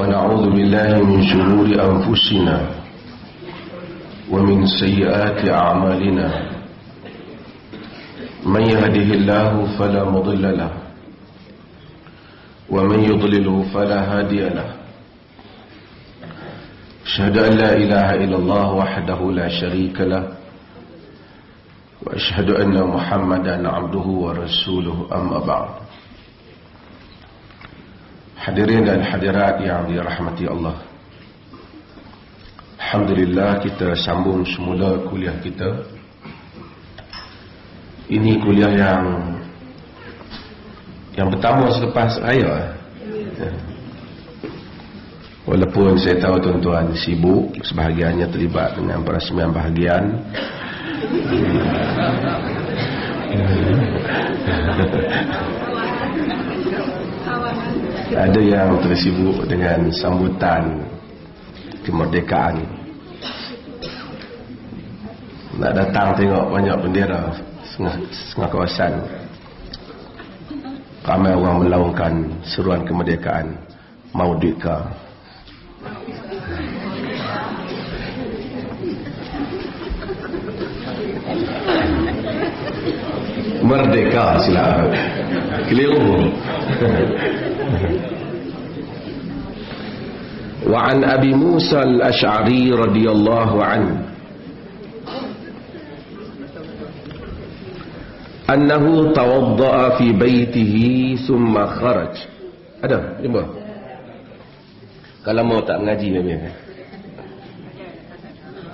ونعوذ بالله من شرور أنفسنا ومن سيئات أعمالنا من يهده الله فلا مضل له ومن يضلله فلا هادي له أشهد أن لا إله إلا الله وحده لا شريك له وأشهد أن محمدا عبده ورسوله أما بعد. Hadirin dan hadirat yang dirahmati Allah, alhamdulillah kita sambung semula kuliah kita. Ini kuliah yang pertama selepas raya. Walaupun saya tahu tuan-tuan sibuk, sebahagiannya terlibat dengan perasmian bahagian. Ada yang tersibuk dengan sambutan kemerdekaan. Nak datang tengok banyak bendera setengah kawasan. Ramai orang melaungkan seruan kemerdekaan. Merdeka. Merdeka sila. Keliru. وعن أبي موسى الأشعري رضي الله عنه أنه توضأ في بيته ثم خرج. Ada? Jumpa? Kalau mau tak mengaji memang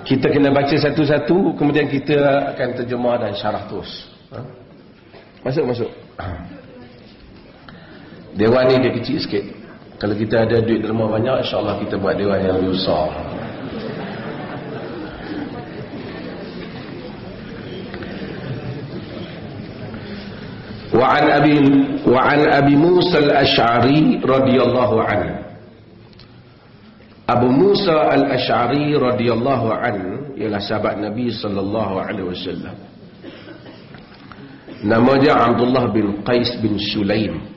kita kena baca satu-satu, kemudian kita akan terjemah dan syarah terus. Masuk. Dewan ni dia kecil sikit. Kalau kita ada duit di rumah banyak, insyaAllah kita buat dewan yang lebih besar. Wa'an Abi Musa al-Ash'ari radhiyallahu anhu. Abu Musa al-Ash'ari radhiyallahu anhu ialah sahabat Nabi sallallahu alaihi wasallam. Nama dia Abdullah bin Qais bin Sulaim.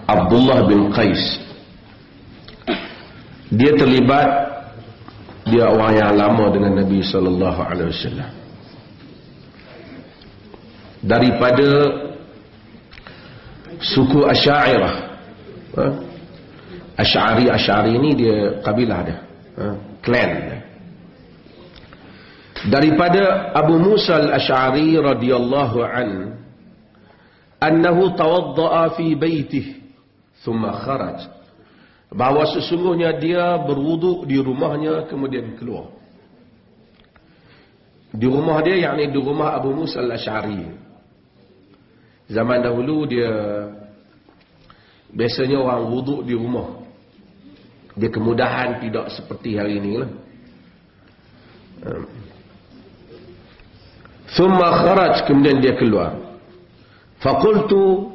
Abdullah bin Qais. Dia terlibat, dia orang yang lama dengan Nabi sallallahu alaihi wasallam. Daripada suku Asy'ariyah. Asy'ari ini dia kabilah dia, klan dia. Daripada Abu Musa al-Ash'ari radhiyallahu anhu tawadda'a fi baitihi thumma kharaj, bahawa sesungguhnya dia berwuduk di rumahnya kemudian keluar. Di rumah dia, yakni di rumah Abu Musa al-Ash'ari. Zaman dahulu dia biasanya orang wuduk di rumah. Dia kemudahan, tidak seperti hari ini lah. Thumma kharaj, kemudian dia keluar. Faqultu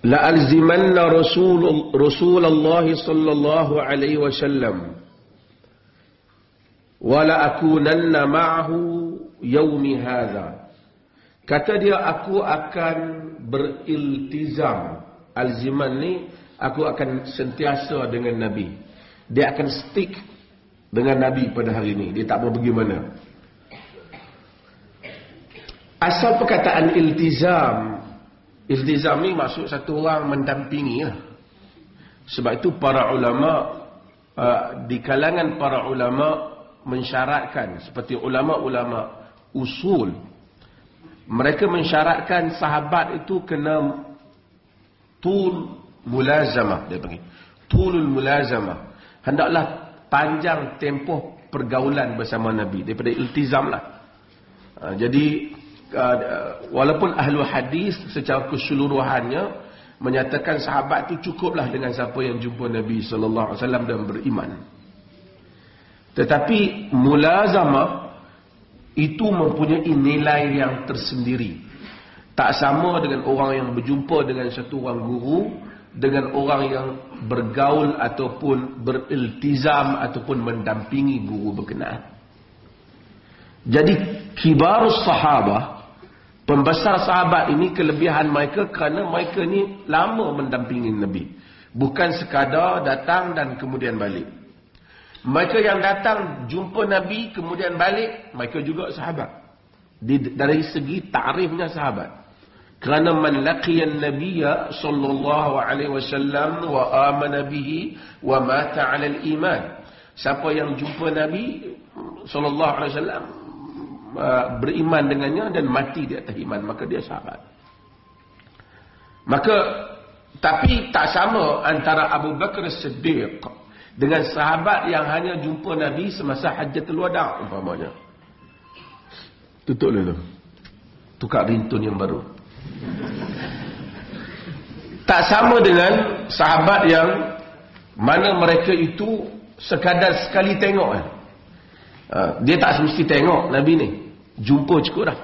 la'alzimanna Rasulullah sallallahu alaihi wasallam wa la'akunanna ma'ahu yaumi hadha. Kata dia, aku akan beriltizam. Alziman ni, aku akan sentiasa dengan Nabi. Dia akan stick dengan Nabi pada hari ini. Dia tak mau pergi mana. Asal perkataan iltizam ni maksud satu orang mendampingi lah. Sebab itu para ulama, di kalangan para ulama mensyaratkan, seperti ulama-ulama usul, mereka mensyaratkan sahabat itu kena tul mulazamah. Dia panggil tulul mulazamah. Hendaklah panjang tempoh pergaulan bersama Nabi, daripada iltizam lah. Jadi walaupun ahlu hadis secara keseluruhannya menyatakan sahabat itu cukuplah dengan siapa yang jumpa Nabi sallallahu alaihi wasallam dan beriman. Tetapi mulazamah itu mempunyai nilai yang tersendiri. Tak sama dengan orang yang berjumpa dengan satu orang guru dengan orang yang bergaul ataupun beriltizam ataupun mendampingi guru berkenaan. Jadi kibarus sahabah, Pembesar sahabat ini kelebihan mereka kerana mereka ni lama mendampingi Nabi. Bukan sekadar datang dan kemudian balik. Mereka yang datang jumpa Nabi kemudian balik, mereka juga sahabat. Dari segi ta'rifnya sahabat. Kerana man laqiyan nabiyya sallallahu alaihi wasallam wa amana bihi wa mata 'ala al-iman. Siapa yang jumpa Nabi sallallahu alaihi wasallam beriman dengannya dan mati di atas iman, maka dia sahabat. Maka tapi tak sama antara Abu Bakar As-Siddiq dengan sahabat yang hanya jumpa Nabi semasa Hajjatul Wada' umpamanya. Tutup dulu. Tukar rintun yang baru. Tak sama dengan sahabat yang mana mereka itu sekadar sekali tengok. Dia tak semesti tengok Nabi ni. Jumpa cukup dah.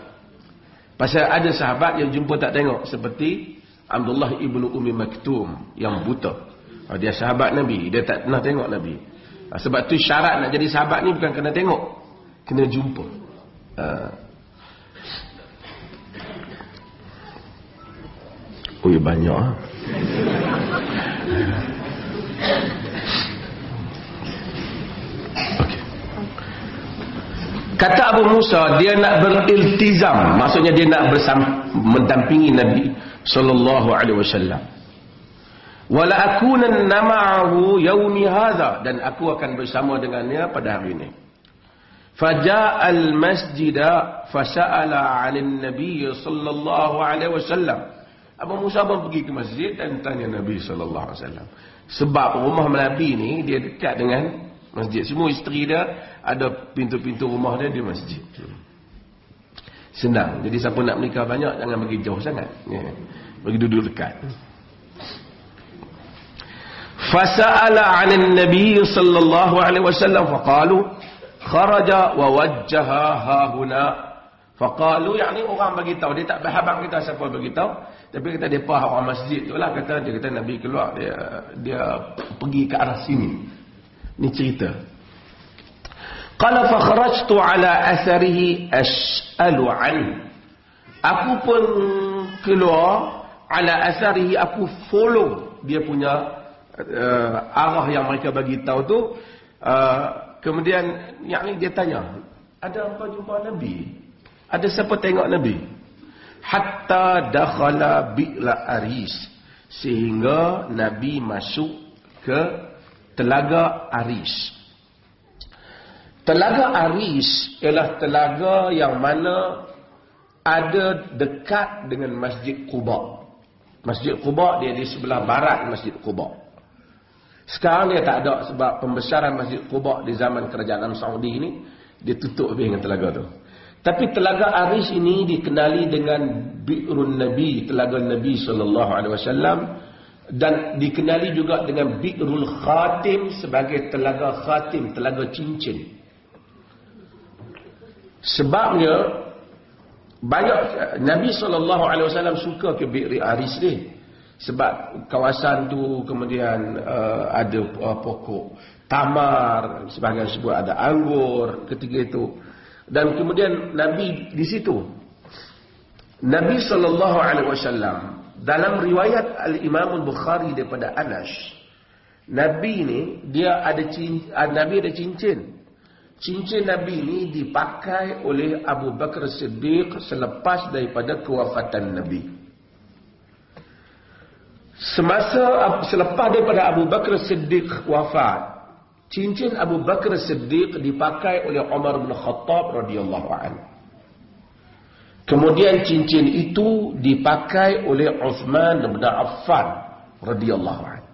Pasal ada sahabat yang jumpa tak tengok. Seperti Abdullah ibnu Ummi Maktum yang buta. Dia sahabat Nabi. Dia tak pernah tengok Nabi. Sebab tu syarat nak jadi sahabat ni bukan kena tengok. Kena jumpa. Oh ya banyak. Kata Abu Musa, dia nak beriltizam, maksudnya dia nak mendampingi Nabi sallallahu alaihi wasallam. Wala akunan ma'ahu yaumi hadha, dan aku akan bersama dengannya pada hari ini. Faja'al masjida fasa'ala 'anil nabiy sallallahu alaihi wasallam. Abu Musa pun pergi ke masjid dan tanya Nabi sallallahu alaihi wasallam. Sebab rumah Nabi ni dia dekat dengan masjid. Semua isteri dia ada pintu-pintu rumah dia di masjid. Senang. Jadi siapa nak menikah banyak jangan bagi jauh sangat. Bagi duduk dekat. Fasa'ala 'anil nabiy sallallahu alaihi wasallam faqalu kharaja wa wajjaha hahuna. Faqalu yakni orang bagi tahu, dia tak berhabang kita siapa bagi tahu, tapi kata depa orang masjid itulah kata dia kata Nabi keluar dia pergi ke arah sini. Ni cerita. Qala fa kharajtu ala atharihi as'alu an. Aku pun keluar ala atharihi, aku follow dia punya arah yang mereka bagi tahu tu. Kemudian yakni dia tanya, ada apa jumpa Nabi? Ada siapa tengok Nabi? Hatta dakhala bi'la Aris, sehingga Nabi masuk ke Telaga Aris. Telaga Aris ialah telaga yang mana ada dekat dengan Masjid Quba. Masjid Quba dia di sebelah barat Masjid Quba. Sekarang dia tak ada sebab pembesaran Masjid Quba di zaman kerajaan Saudi ini dia tutup habis dengan telaga tu. Tapi Telaga Aris ini dikenali dengan Bi'run Nabi, Telaga Nabi SAW, dan dikenali juga dengan Bi'rul Khatim sebagai Telaga Khatim, Telaga Cincin. Sebabnya banyak Nabi SAW suka ke Bi'ri Aris ni. Sebab kawasan tu kemudian ada pokok tamar, sebahagian sebut ada anggur ketika itu. Dan kemudian Nabi di situ. Nabi SAW dalam riwayat Al-Imam Al-Bukhari daripada Anas, Nabi ni Nabi ada cincin. Cincin Nabi ni dipakai oleh Abu Bakar Siddiq selepas daripada kewafatan Nabi. Selepas daripada Abu Bakar Siddiq wafat, cincin Abu Bakar Siddiq dipakai oleh Umar bin Khattab radhiyallahu anhu. Kemudian cincin itu dipakai oleh Uthman bin Affan radhiyallahu anhu.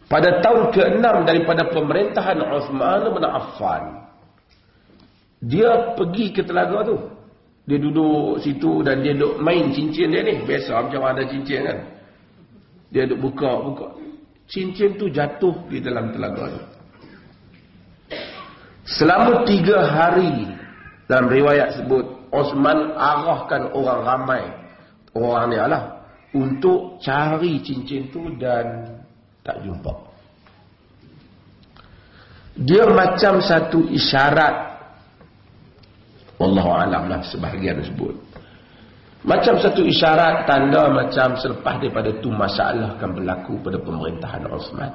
Pada tahun ke-6 daripada pemerintahan Uthman bin Affan, dia pergi ke telaga tu. Dia duduk situ dan dia duduk main cincin dia ni. Biasa macam ada cincin kan. Dia duduk buka. Cincin tu jatuh di dalam telaga tu. Selama 3 hari, dalam riwayat sebut, Osman arahkan orang ramai, orang ni lah, untuk cari cincin tu dan tak jumpa. Dia macam satu isyarat, wallahu alam lah sebahagian sebut, Macam satu isyarat tanda macam selepas daripada itu masalah akan berlaku pada pemerintahan Osman.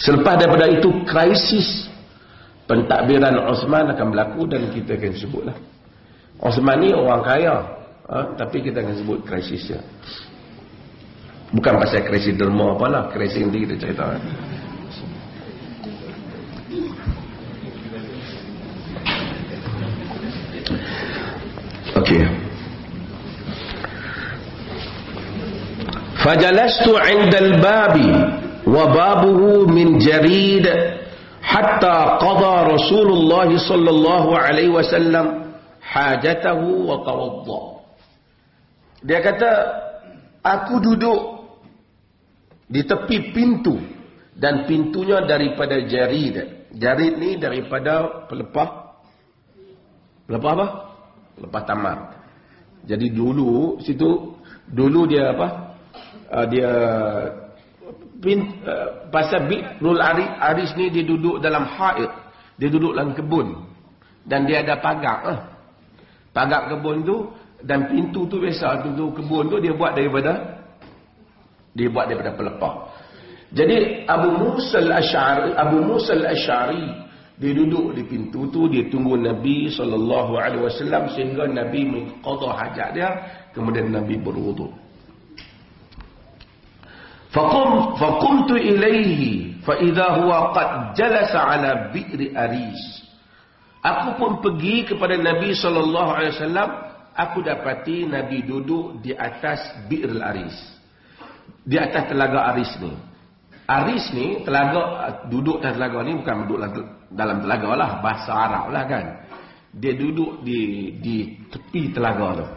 Selepas daripada itu krisis pentadbiran Osman akan berlaku dan kita akan sebutlah. Osman ni orang kaya, tapi kita akan sebut krisisnya. Bukan pasal krisis derma apalah, krisis nanti kita cerita. Okey. Fajalastu 'inda al-babi wa babuhu min jarid hatta qada Rasulullah sallallahu alaihi wasallam hajatahu wa tawadda. Dia kata, aku duduk di tepi pintu dan pintunya daripada jarid. Jarid ni daripada pelepah apa? Lepas tamat. Jadi dulu situ, dulu dia apa? Dia pasal Bi'rul Aris ni dia duduk dalam haid, dia duduk dalam kebun dan dia ada pagar. Pagar kebun tu dan pintu tu biasa pintu kebun tu dia buat daripada pelepah. Jadi Abu Musa al-Asy'ari dia duduk di pintu tu, dia tunggu Nabi SAW sehingga Nabi mengqada hajat dia, kemudian Nabi berwudu. Faqumtu ilaihi fa idza huwa qad jalasa ala bi'ri aris. Aku pun pergi kepada Nabi SAW, aku dapati Nabi duduk di atas bi'ril aris. Di atas telaga aris ni. Aris ni, telaga, duduk dalam telaga ni bukan duduk dalam telaga lah, bahasa Arab lah kan. Dia duduk di tepi telaga tu.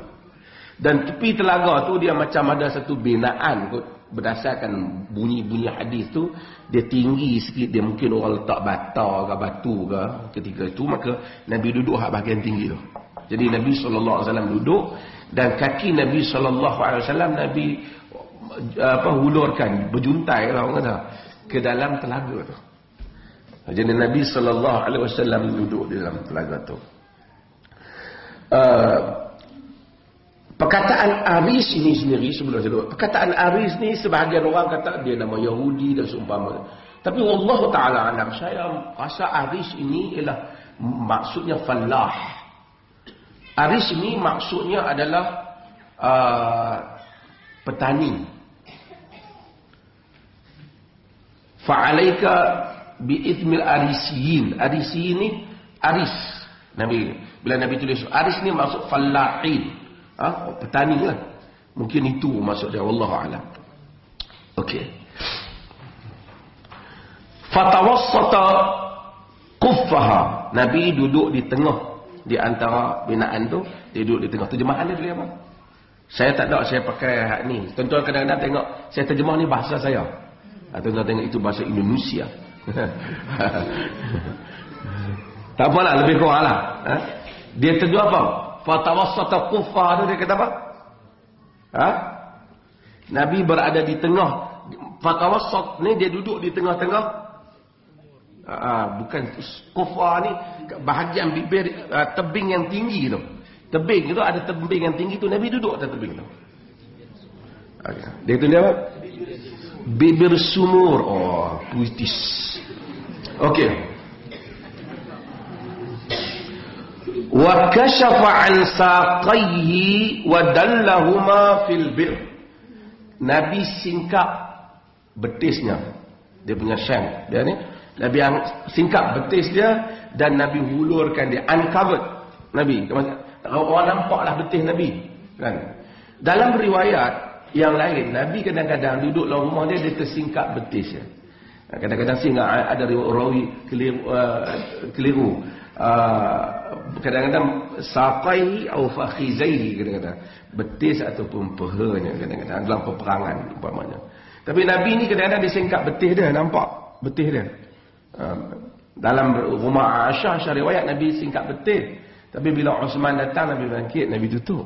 Dan tepi telaga tu dia macam ada satu binaan kot, berdasarkan bunyi-bunyi hadis tu, dia tinggi sikit, dia mungkin orang letak bata ke batu ke ketika itu, maka Nabi duduk hak bahagian tinggi tu. Jadi Nabi SAW duduk dan kaki Nabi SAW Nabi hulurkan, berjuntai lah orang kata, ke dalam telaga tu. Jadi Nabi SAW duduk di dalam telaga tu. Perkataan Aris ini sendiri, sebelum saya duduk, perkataan Aris ni sebahagian orang kata dia nama Yahudi dan seumpama. Tapi Allah Ta'ala alam, saya rasa Aris ini ialah maksudnya fallah. Aris ini maksudnya adalah petani. Fa'alaika bi'ithmil arisiyin. Arisiyin ni aris. Nabi, bila Nabi tulis aris ni maksud fallahin. Petani lah. Mungkin itu maksud dia, wallahu a'lam. Okey. Fatawassata quffaha. Nabi duduk di tengah, di antara binaan tu, dia duduk di tengah. Terjemahan dia tulis apa? Saya tak ada, saya pakai hak ni. Tuan-tuan kadang-kadang tengok saya terjemah ni bahasa saya. Tuan-tuan tengok itu bahasa Indonesia. Tak apalah, lebih kurang lah. Dia terjemah apa? Fatawassata quffah tu dia kata apa? Nabi berada di tengah. Fatawassat ni dia duduk di tengah-tengah. Bukan quffah ni bahagian bibir, tebing yang tinggi tu. Tebing tu ada tebing yang tinggi tu, Nabi duduk atas tebing tu. Dia tulis apa? Bibir sumur. Oh, puitis. Okey. Wa kashafa an saqayhi wa dallahuma fil bir. Nabi singkap betisnya. Dia punya syam. Dia ni Nabi singkap betis dia dan Nabi hulurkan dia, uncovered. Nabi, orang nampaklah betis Nabi, kan? Dalam riwayat yang lain, Nabi kadang-kadang duduk dalam rumah dia, dia tersingkap betis dia. Kadang-kadang singgah ada rawi keliru. Kadang-kadang saqai atau fakhizaihi, kadang-kadang betis ataupun pahanya, kadang-kadang dalam peperangan umpamanya. Tapi Nabi ni kadang-kadang dia singkap betis dia, nampak betis dia. Dalam rumah Aisyah riwayat Nabi singkap betis. Tapi bila Osman datang, Nabi bangkit, Nabi tutup.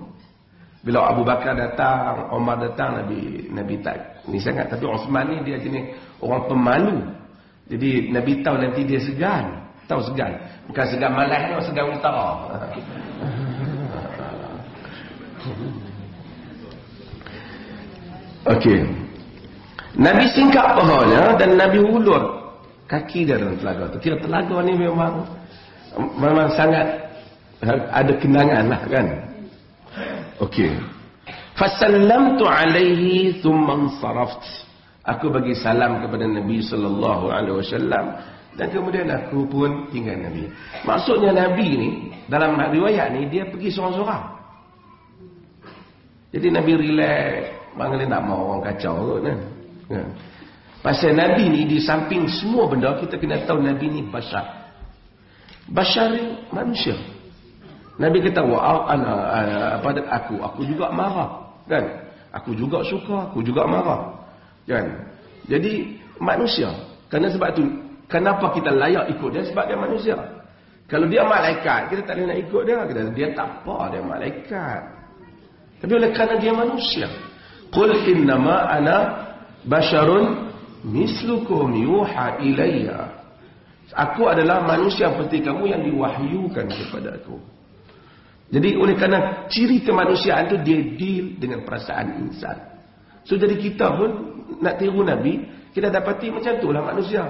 Bila Abu Bakar datang, Omar datang, Nabi tak ni sangat. Tapi Osman ni dia jenis orang pemalu. Jadi Nabi tahu nanti dia segan. Tahu segan. Bukan segan malas, segan utara. Okey. Nabi singkap pahanya dan Nabi ulur kaki dia dalam telaga tu. Kira telaga ni memang sangat ada kenangan lah kan. Okey. Fasallamtu alaihi thumma ansaraft. Aku bagi salam kepada Nabi sallallahu alaihi wasallam dan kemudian aku pun tinggal Nabi. Maksudnya Nabi ni dalam riwayat ni dia pergi seorang-seorang. Jadi Nabi relax, dia tak mau orang kacau kot kan. Ya. Pasal Nabi ni di samping semua benda kita kena tahu Nabi ni bashar. Bashar ni manusia. Nabi kata aku juga marah kan. Aku juga suka, aku juga marah kan. Jadi manusia. Kerana sebab tu kenapa kita layak ikut dia? Sebab dia manusia. Kalau dia malaikat kita tak boleh nak ikut dia. Dia tak apa, dia malaikat. Tapi oleh kerana dia manusia, qul innama ana basharun mislukum yuha ilayya. Aku adalah manusia seperti kamu yang diwahyukan kepada aku. Jadi oleh kerana ciri kemanusiaan tu dia deal dengan perasaan insan. So jadi kita pun nak tiru Nabi, kita dapati macam itulah manusia.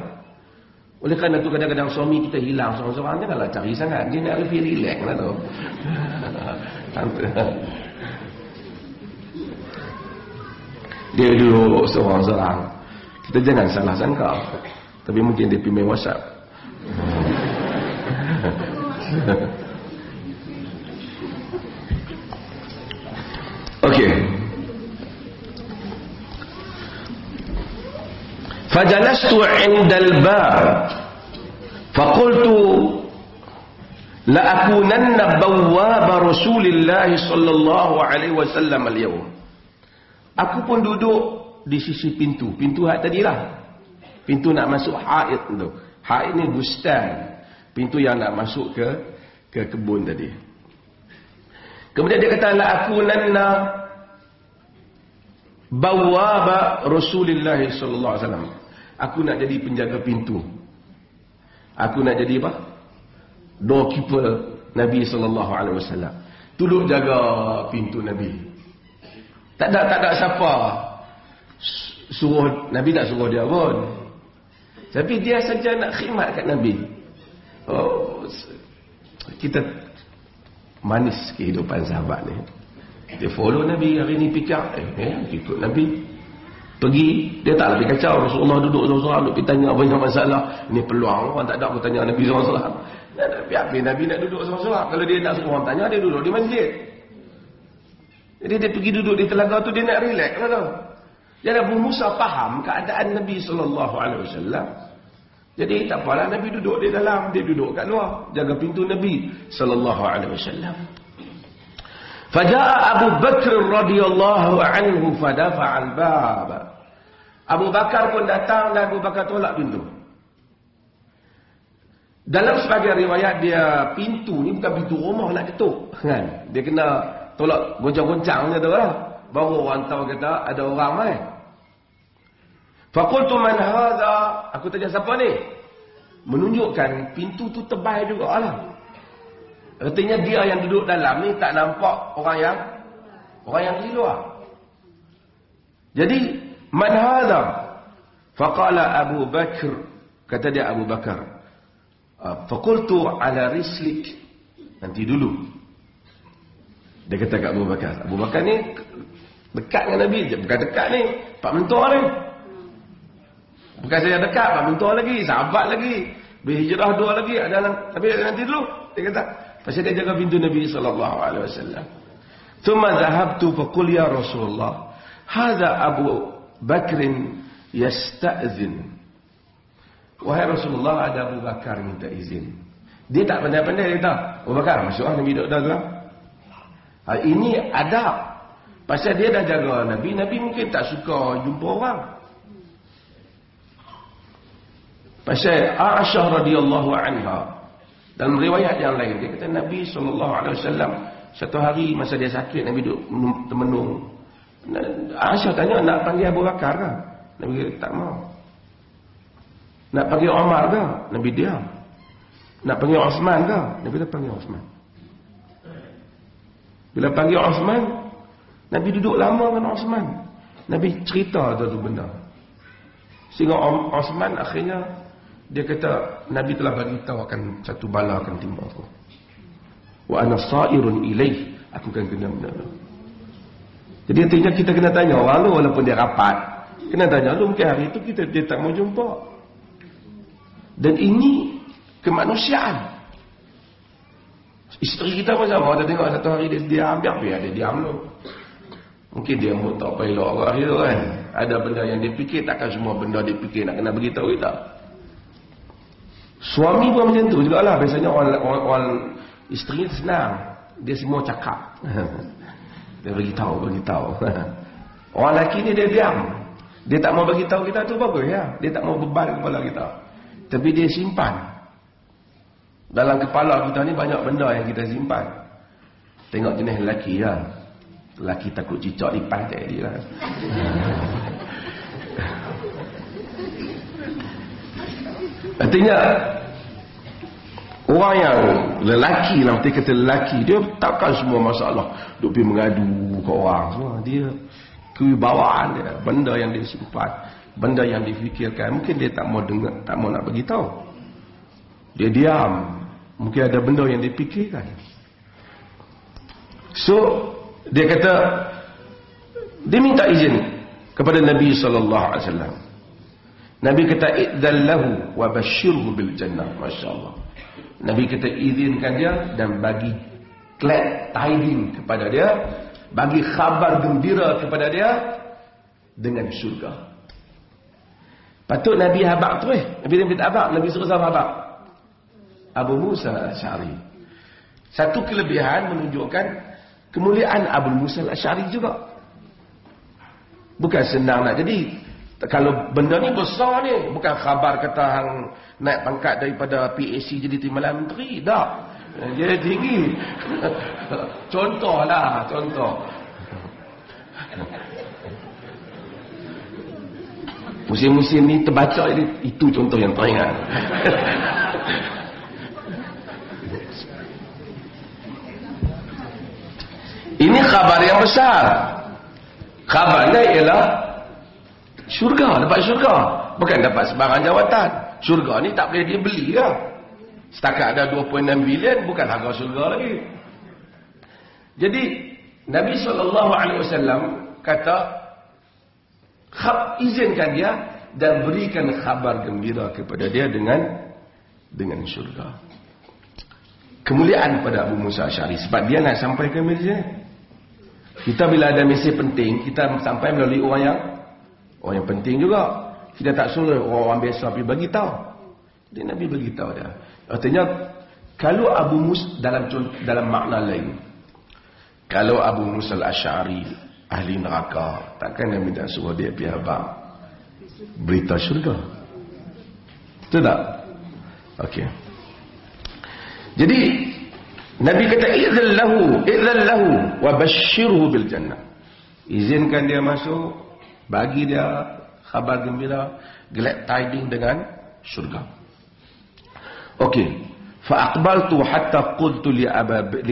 Oleh kerana tu kadang-kadang suami kita hilang seorang-seorang, janganlah cari sangat. Dia nak lebih relax lah tu. Dia duduk seorang-seorang. Kita jangan salah sangka. Tapi mungkin dia pergi main WhatsApp. Okey. Fajalastu 'indal bab faqultu la akunanna bawwab Rasulillah sallallahu alaihi wasallam al-yawm. Aku pun duduk di sisi pintu. Pintu hak tadilah. Pintu nak masuk haid tu. Haid ni bustan. Pintu yang nak masuk ke kebun tadi. Kemudian dia kata la akunanna bawwab Rasulillah sallallahu alaihi wasallam. Aku nak jadi penjaga pintu. Aku nak jadi apa? Doorkeeper Nabi sallallahu alaihi wasallam. Duduk jaga pintu Nabi. Tak ada siapa suruh Nabi, tak suruh dia pun. Tapi dia saja nak khidmat kat Nabi. Oh, kita manis kehidupan sahabat ni. Dia follow Nabi hari ni pikir ikut Nabi. Pergi, dia tak lebih kacau. Rasulullah duduk seorang-seorang, duduk pergi tanya banyak masalah. Ini peluang orang tak ada aku tanya Nabi seorang-seorang. Biar Nabi nak duduk seorang-seorang. Kalau dia nak suruh orang tanya, dia duduk di masjid. Jadi dia pergi duduk di telaga tu, dia nak relax lah tu. Jadi Abu Musa faham keadaan Nabi SAW. Jadi tak apalah, Nabi duduk di dalam, dia duduk kat luar, jaga pintu Nabi SAW. Faja'a Abu Bakr radhiyallahu anhu fadafa'al bab. Abu Bakar pun datang dan Abu Bakar tolak pintu. Dalam sebagian riwayat dia pintu ni bukan pintu rumah nak ketuk kan. Dia kena tolak goncang-goncang je tu lah. Baru orang tahu kata ada orang mai. Faqultu man hadha? Aku tanya siapa ni? Menunjukkan pintu tu tebal jugalah. Artinya dia yang duduk dalam ni tak nampak orang yang di luar. Jadi man hadha? Faqala Abu Bakr, kata dia Abu Bakar. Faqultu ala rislik. Nanti dulu. Dia kata kat Abu Bakar. Abu Bakar ni dekat dengan Nabi je. Bukan dekat ni, Pak Mentor ni. Bukan saya dekat, Pak Mentor lagi, sahabat lagi. Berhijrah 2 lagi. Tapi nanti dulu. Dia kata. Pasal dia jaga pintu Nabi SAW. Thumma zahabtu faqul ya Rasulullah. Hadha Abu Bakrin yasta'zin. Wahai Rasulullah, ada Abu Bakar minta izin. Dia tak pandai-pandai kata. Abu Bakar, masuk Nabi duduk dalam. Ini adab. Pasal dia dah jaga Nabi. Nabi mungkin tak suka jumpa orang. Pasal Aisyah radhiyallahu anha, dalam riwayat yang lain, dia kata Nabi SAW satu hari masa dia sakit, Nabi duduk termenung. Aisyah tanya, nak panggil Abu Bakar ke? Nabi kata tak mau. Nak panggil Umar ke? Nabi diam. Nak panggil Osman ke? Nabi kata panggil Osman. Bila panggil Osman, Nabi duduk lama dengan Osman. Nabi cerita tu benda. Sehingga Osman akhirnya dia kata Nabi telah bagi tahu akan satu bala akan timpa aku. Wa ana sa'irun ilaih, aku akan kena benda tu. Jadi artinya kita kena tanya orang tu walaupun dia rapat. Kena tanya tu mungkin hari itu dia tak mau jumpa. Dan ini kemanusiaan. Isteri kita pun sama. Kita tengok satu hari dia diam, biar dia diam tu. Mungkin dia mau tak pelok orang dia kan. Ada benda yang dia fikir, takkan semua benda dia fikir nak kena beritahu kita. Suami pun macam tu jugalah. Biasanya orang isteri senang. Dia semua cakap. Dia beritahu. Orang lelaki ni dia diam. Dia tak mau beritahu kita tu bagus ya. Dia tak mau beban kepala kita. Tapi dia simpan. Dalam kepala kita ni banyak benda yang kita simpan. Tengok jenis lelaki ya. Lelaki takut cicak lipas tak dia lah. Artinya orang yang lelaki lah, kita kata lelaki, dia takkan semua masalah duk pergi mengadu ke orang semua. Dia kewibawaan dia, benda yang dia simpan, benda yang difikirkan, mungkin dia tak mau dengar, tak mau nak beritahu. Dia diam. Mungkin ada benda yang dipikirkan. So dia kata, dia minta izin kepada Nabi SAW. Nabi kata idzan lahu wa basyirhu bil jannah. Masya-Allah. Nabi kata izinkan dia dan bagi glad tiding kepada dia, bagi khabar gembira kepada dia dengan syurga. Patut Nabi habaq tu Nabi tak habaq, Nabi suruh siapa habaq? Abu Musa al-Asy'ari. Satu kelebihan menunjukkan kemuliaan Abu Musa al-Asy'ari juga. Bukan senang nak jadi. Kalau benda ni besar ni, bukan khabar kata hang naik pangkat daripada PAC jadi Timbalan Menteri, tak. Dia tinggi. Contohlah, contoh. Musim-musim ni terbaca itu contoh yang teringat. Ini khabar yang besar. Khabarnya ialah syurga, dapat syurga. Bukan dapat sebarang jawatan. Syurga ni tak boleh dia beli lah. Setakat ada 2.6 bilion, bukan harga syurga lagi. Jadi Nabi SAW kata, izinkan dia dan berikan khabar gembira kepada dia dengan syurga. Kemuliaan pada Abu Musa Asy'ari sebab dia nak sampai ke Malaysia. Kita bila ada misi penting, kita sampai melalui orang yang penting juga. Kita tak suruh orang biasa pergi bagi tahu. Dia Nabi bagi tahu dia. Artinya kalau Abu Musa dalam makna lain, kalau Abu Musa al-Asy'ari ahli neraka, takkan Nabi tak suruh dia pergi habaq berita syurga. Betul tak? Okey. Jadi Nabi kata idzan lahu wa basyirhu bil jannah. Izinkan dia masuk, bagi dia khabar gembira, glad tiding dengan syurga. Okey. Fa aqbaltu hatta qultu li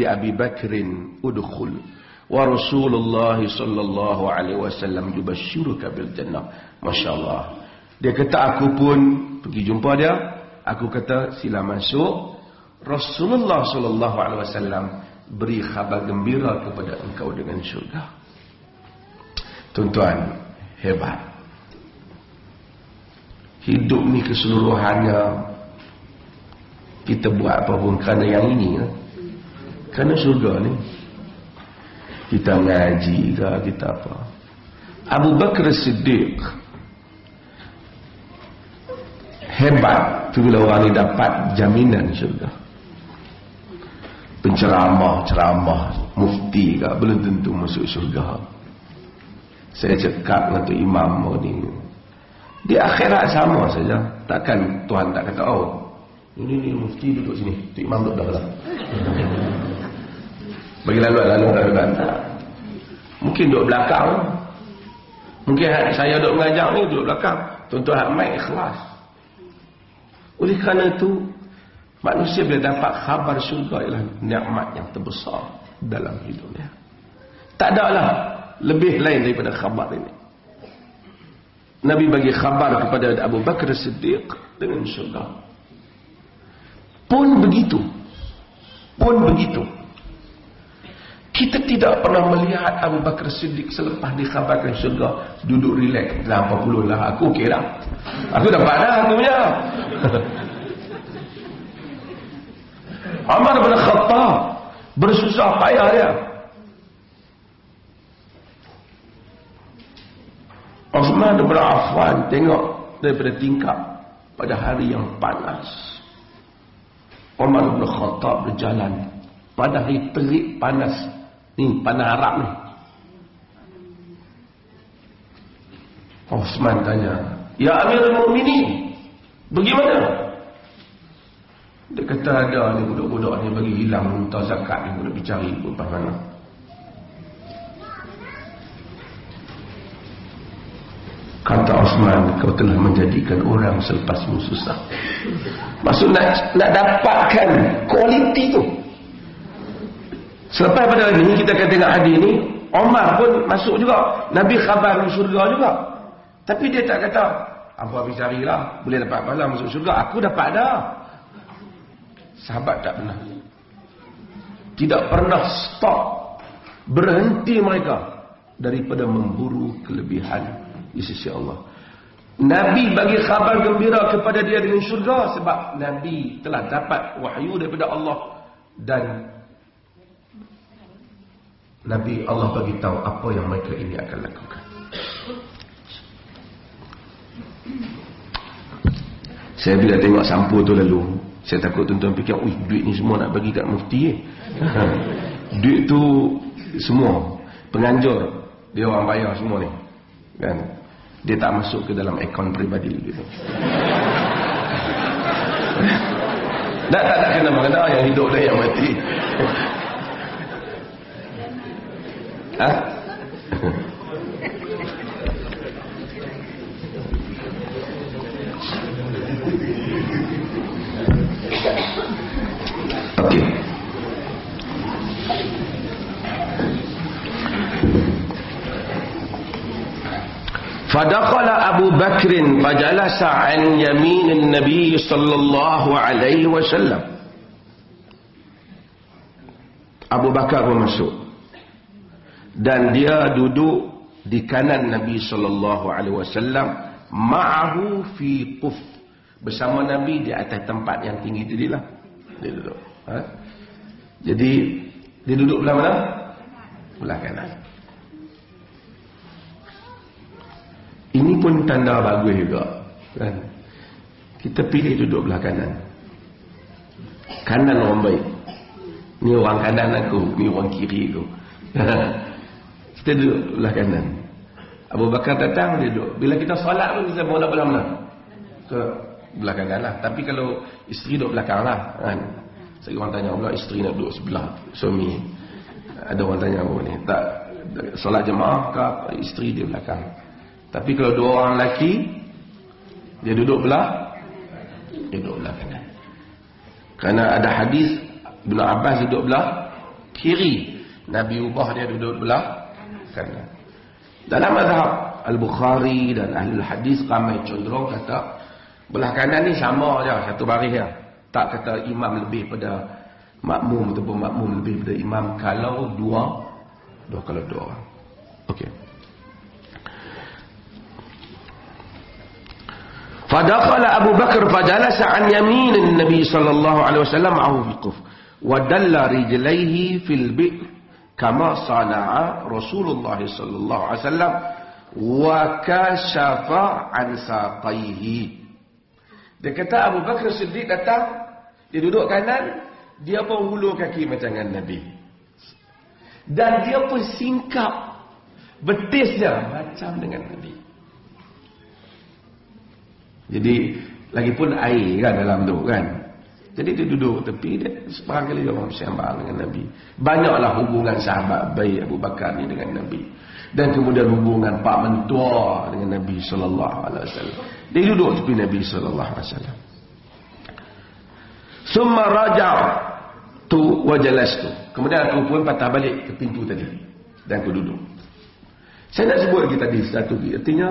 Abi Bakrin udkhul wa Rasulullah sallallahu alaihi wasallam yubashshiruka bil jannah. Masya-Allah. Dia kata aku pun pergi jumpa dia, aku kata sila masuk. Rasulullah sallallahu alaihi wasallam beri khabar gembira kepada engkau dengan syurga. Tuan-tuan, hebat. Hidup ni keseluruhannya kita buat apa pun kerana yang ini, kerana syurga ni. Kita ngaji ke, kita apa. Abu Bakar Siddiq hebat tu bila orang ni dapat jaminan syurga. Penceramah, mufti ke, belum tentu masuk syurga. Saya cakap dengan tu imam ni, di akhirat sama saja. Takkan Tuhan tak kata, oh ini mufti duduk sini, tu imam duduk dah. Bagi lalu tak. Mungkin duduk belakang. Mungkin saya duduk mengajar ni duduk belakang. Tuan-tuan mai ikhlas. Oleh kerana itu, manusia bila dapat khabar syurga ialah nikmat yang terbesar dalam hidupnya. Tak adalah lebih lain daripada khabar ini. Nabi bagi khabar kepada Abu Bakar Siddiq dengan syurga. Pun begitu. Kita tidak pernah melihat Abu Bakar Siddiq selepas dikhabarkan syurga duduk relax. Dah 40 lah, aku okey dah. Aku dapat dah aku punya. Umar bin Khattab bersusah payah dia. Uthman bin Affan tengok daripada tingkap pada hari yang panas. Umar bin Khattab berjalan pada hari terik panas. Ni panas Arab ni. Uthman tanya, "Ya Amirul Mukminin, bagaimana?" Dia kata, "Ada ni budak-budak ni bagi hilang muntah zakat ni, boleh dicari pun mana." Kata Uthman, "Kau telah menjadikan orang selepasmu susah." Maksud nak dapatkan kualiti tu. Selepas pada ini kita akan tengok hadis ni, Umar pun masuk juga. Nabi khabar syurga juga. Tapi dia tak kata, "Apa habis carilah, boleh dapat pahala masuk syurga." Aku dapat dah. Sahabat tak pernah. Tidak pernah stop, berhenti mereka daripada memburu kelebihan di sisi Allah. Nabi bagi khabar gembira kepada dia dengan syurga sebab Nabi telah dapat wahyu daripada Allah, dan Nabi Allah bagi tahu apa yang mereka ini akan lakukan. Saya bila tengok sampul tu lalu, saya takut tuan-tuan fikir, duit ni semua nak bagi kat mufti Duit tu semua penganjur dia orang bayar semua ni. Kan? Dia tak masuk ke dalam akaun peribadi gitu. Tak kena mana yang hidup dan yang mati. Okey. Fadakhala Abu Bakrin fajalasa an yamin Nabi sallallahu alaihi wasallam. Abu Bakar pun masuk dan dia duduk di kanan Nabi sallallahu alaihi wasallam, ma'ahu fi quf, bersama Nabi di atas tempat yang tinggi tadilah. Dia duduk. Jadi dia duduk belah mana? Belah kanan. Ini pun tanda bagus juga, kan? Kita pilih duduk belah kanan. Kanan orang baik. Ni orang kanan aku, ni orang kiri aku. Kita duduk belah kanan. Abu Bakar datang, dia duduk. Bila kita solat pun kita boleh belah mana? Ke belah kanan lah. Tapi kalau isteri duduk belakang lah, kan? Saya orang tanya pula, isteri nak duduk sebelah suami. Ada orang tanya apa ni? Tak, solat jemaah ke isteri dia belakang. Tapi kalau dua orang lelaki, dia duduk belah kanan. Kerana ada hadis Ibn Abbas duduk belah kiri, Nabi ubah dia duduk belah kanan. Dalam mazhab Al-Bukhari dan Ahlul Hadis ramai cenderung kata belah kanan ni sama aja, satu baris ya. Tak kata imam lebih pada makmum ataupun makmum lebih pada imam kalau dua orang. Okey. Fadakhala Abu Bakar fajalasa an yamin Nabi sallallahu alaihi wasallam ma'ahu fil quf wa dalla rijlaihi fil bi' kama sana'a Rasulullah sallallahu alaihi wasallam wa kashafa an saqaihi. Dia kata Abu Bakar Siddiq datang, dia duduk kanan, dia pun hulur kaki macam dengan Nabi. Dan dia pun singkap betisnya macam dengan Nabi. Jadi lagipun air kan dalam tu kan. Jadi dia duduk tepi, dia sebarang kali dia orang bersembang dengan Nabi. Banyaklah hubungan sahabat baik Abu Bakar ni dengan Nabi. Dan kemudian hubungan pak mentua dengan Nabi sallallahu alaihi wasallam. Dia duduk tepi Nabi sallallahu alaihi wasallam. Summa raja'tu wa jalastu. Kemudian aku pun patah balik ke pintu tadi dan aku duduk. Saya nak sebut lagi tadi satu lagi. Artinya,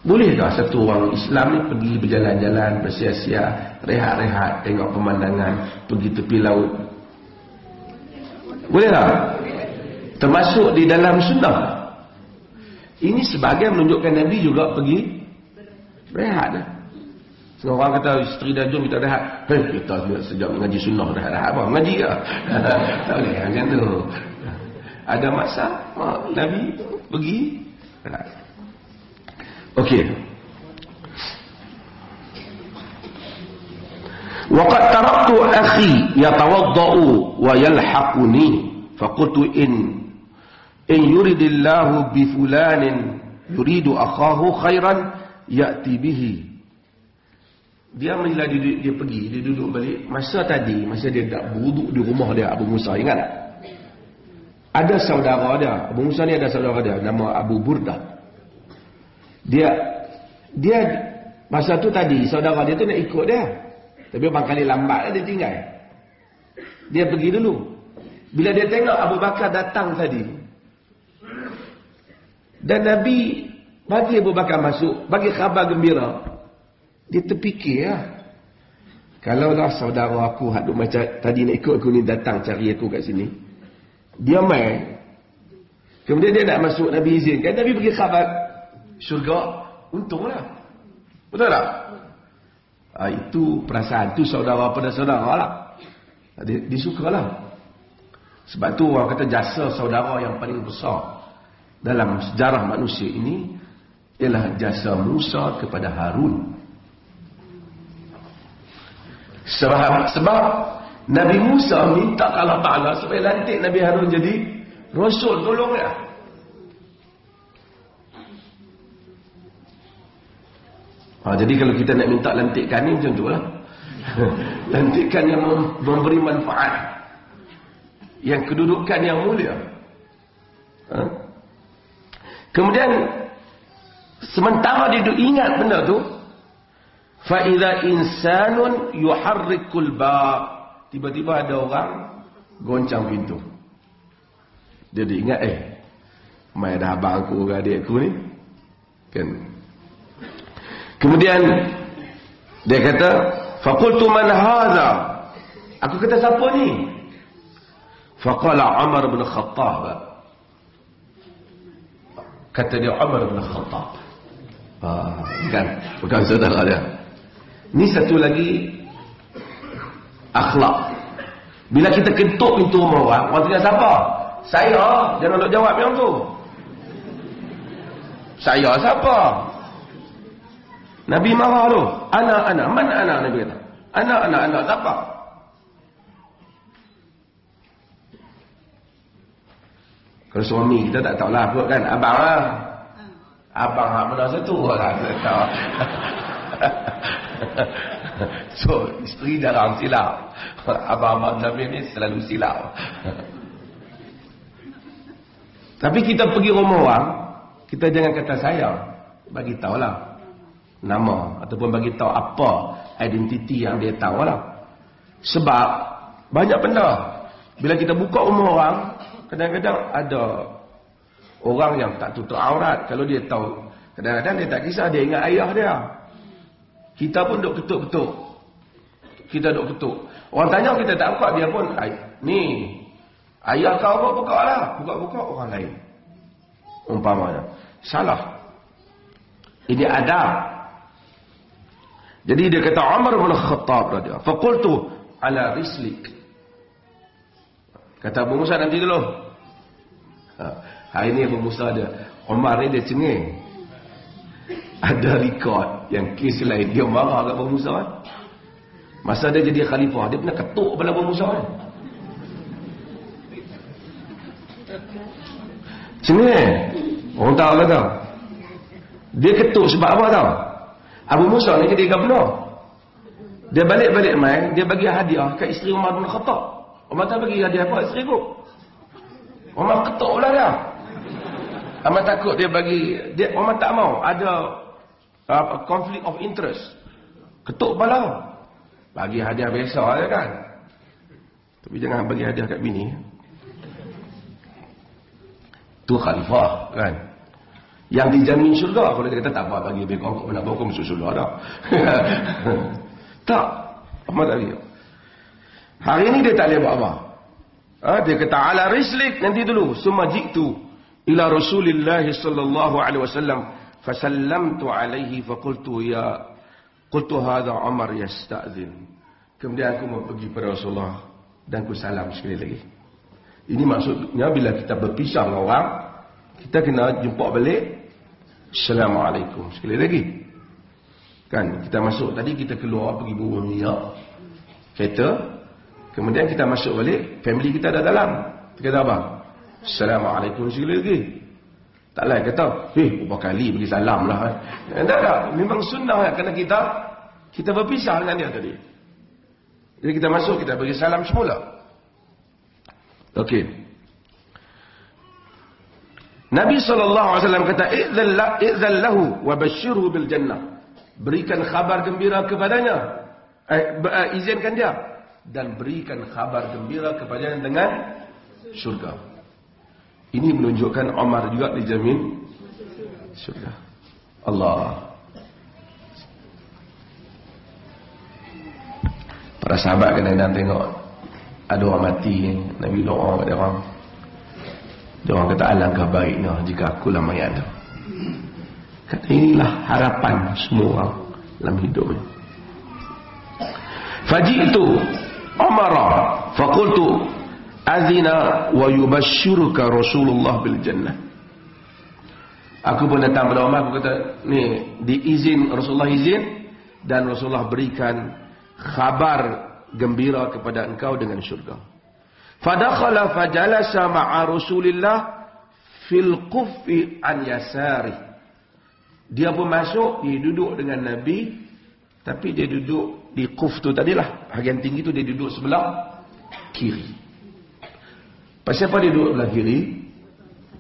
bolehkah satu orang Islam ni pergi berjalan-jalan, bersia-sia, rehat-rehat, tengok pemandangan, pergi tepi laut? Boleh tak? Termasuk di dalam sunnah. Ini sebagai menunjukkan Nabi juga pergi rehat. Setengah orang kata, isteri dah jom kita rehat. Kita sejak mengaji sunnah rehat-rehat apa? Mengaji lah. Tak boleh macam tu. Ada masa Nabi pergi rehat. Okey. Waqad taraktu akhi yatawaddau wa yalhaquni faqultu in yuridillahu bi fulanin yuridu akhahu khairan ya'ti bihi. Dia bila dia pergi, dia duduk balik. Masa dia tak berwuduk di rumah dia, Abu Musa, ingat tak? Ada saudara dia, Abu Musa ni ada saudara dia nama Abu Burdah. Dia masa tu tadi saudara dia tu nak ikut dia, tapi barangkali lambat dia tinggal. Dia pergi dulu. Bila dia tengok Abu Bakar datang tadi, dan Nabi bagi Abu Bakar masuk, bagi khabar gembira, dia terfikir lah, kalaulah saudara aku hadut macam tadi nak ikut aku ni datang cari aku kat sini, dia main, kemudian dia nak masuk, Nabi izinkan, Nabi bagi khabar syurga, untunglah. Betul tak? Itu perasaan tu saudara pada saudara lah. Disukalah. Sebab tu orang kata jasa saudara yang paling besar dalam sejarah manusia ini ialah jasa Musa kepada Harun. Sebab Nabi Musa minta Allah Ta'ala supaya lantik Nabi Harun jadi Rasul, tolong dia. Jadi kalau kita nak minta lantikan ni macam tu lah. Lantikan yang memberi manfaat, yang kedudukan yang mulia. Kemudian sementara dia ingat benda tu, fa idza insanun yuharrikul bab, tiba-tiba ada orang goncang pintu. Dia ingat, mai dah abang aku dengan adik aku ni kan. Kemudian dia kata, faqultu man hadha, aku kata siapa ni? Faqala Umar bin Khattab, kata dia Umar bin Khattab. Bukan saudara dia. Ni satu lagi akhlak. Bila kita ketuk pintu rumah orang tanya siapa? Saya. Jangan nak jawab yang tu. Saya siapa? Nabi marah tu. Ana. Mana ana? Nabi kata. Ana. Siapa? Kalau suami kita tak tahulah kot kan. Abang lah. Abang hak mana satu lah. Tak. So, isteri jarang silap. Abang-abang Nabi ni selalu silap. Tapi kita pergi rumah orang, kita jangan kata saya. Bagi tahulah nama, ataupun bagi tahu apa identiti yang dia tahu lah. Sebab banyak benda bila kita buka rumah orang, kadang-kadang ada orang yang tak tutup aurat. Kalau dia tahu, kadang-kadang dia tak kisah, dia ingat ayah dia. Kita pun duk ketuk-ketuk. Kita duk ketuk. Orang tanya kita tak buka, dia pun ni ayah kau kok buka lah. Buka-buka orang lain. Umpamanya salah. Ini adab. Jadi dia kata Umar bin Khattab radhiyallahu, faqultu ala rislik. Kata Abu Musa nanti dulu. Hari ni Abu Musa ada. Umar ni dia cengeng. Ada rekod yang kes lain. Dia marah kat Abu Musa kan. Masa dia jadi khalifah, dia pernah ketuk kepala Abu Musa kan. Cengeng. Orang tahu lah tau. Dia ketuk sebab apa tau? Abu Musa ni jadi gubernur. Dia balik-balik main, dia bagi hadiah kat isteri Umar bin Khattab. Umar tak bagi hadiah apa isteri aku. Umar ketuk lah dia. Umar takut dia bagi, Umar tak mau ada conflict of interest. Ketuk kepala. Bagi hadiah biasa je kan. Tapi jangan bagi hadiah kat bini. Tu khalifah kan. Yang dijamin syurga. Kalau dia kata tak apa bagi lebih kau nak bawa kau masuk syurga dah. Tak. Apa tak dia? Hari ini dia tak boleh buat apa. Dia kata ala rislik nanti dulu. Summa jitu ila Rasulillah sallallahu alaihi wasallam fasallamtu alaihi faqultu ya qultu hadha Umar yasta'zin. Kemudian aku mau pergi pada Rasulullah dan aku salam sekali lagi. Ini maksudnya bila kita berpisah dengan orang, kita kena jumpa balik. Assalamualaikum sekali lagi. Kan kita masuk tadi, kita keluar pergi buang minyak kereta, kemudian kita masuk balik, family kita dah dalam. Kita kata apa? Assalamualaikum sekali lagi. Taklah kata, berapa kali pergi salam lah. Tak. Memang sunnah kerana kita berpisah dengan dia tadi. Jadi kita masuk, kita bagi salam semula. Okey. Nabi SAW kata, "Idzan lahu wa basyirhu bil jannah." Berikan khabar gembira kepadanya. Izinkan dia dan berikan khabar gembira kepadanya dengan syurga. Ini menunjukkan Umar juga dijamin syurga. Allah. Para sahabat kadang-kadang tengok ada orang mati, Nabi doa kepada orang. Dia orang kata alangkah baiknya jika akulah mayat tu. Kata inilah harapan semua orang dalam hidup ni. Faji'tu Umar faqultu azina wa yubashshiruka Rasulullah bil jannah. Aku pun datang pada Umar, aku kata ni diizin, Rasulullah izin dan Rasulullah berikan khabar gembira kepada engkau dengan syurga. Fadakhala fajalasa ma'a Rasulillah fil quffi an yasari. Dia pun masuk, dia duduk dengan Nabi, tapi dia duduk di quf tu tadilah, bahagian tinggi tu dia duduk sebelah kiri. Pasal apa dia duduk sebelah kiri?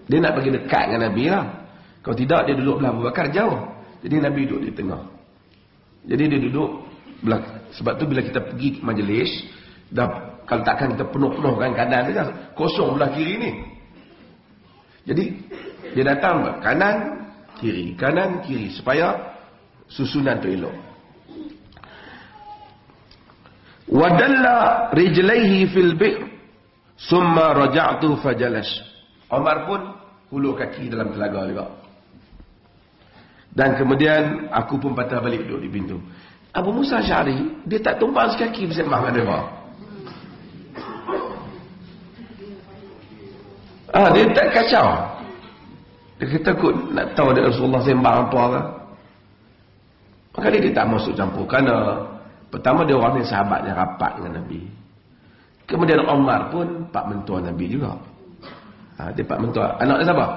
Dia nak pergi dekat dengan Nabi lah. Kalau tidak dia duduk belah Abu Bakar jauh. Jadi Nabi duduk di tengah. Jadi dia duduk belah. Sebab tu bila kita pergi majlis, dah kalau takkan kita penuh-penuhkan kanan saja, kosong belah kiri ni. Jadi dia datang kanan kiri supaya susunan tu elok. Wadalla rijlaihi fil bir summa raja'tu fajalas. Umar pun hulur kaki dalam telaga juga. Dan kemudian aku pun patah balik duduk di pintu. Abu Musa Asy'ari dia tak tumpang sekaki bersembah dengan dia. Dia tak kacau. Dia kata takut nak tahu ada Rasulullah sembang apa ke. Maka dia tak masuk campur. Kerana pertama dia orang yang sahabat yang rapat dengan Nabi. Kemudian Umar pun pak mentua Nabi juga. Dia pak mentua. Anaknya siapa?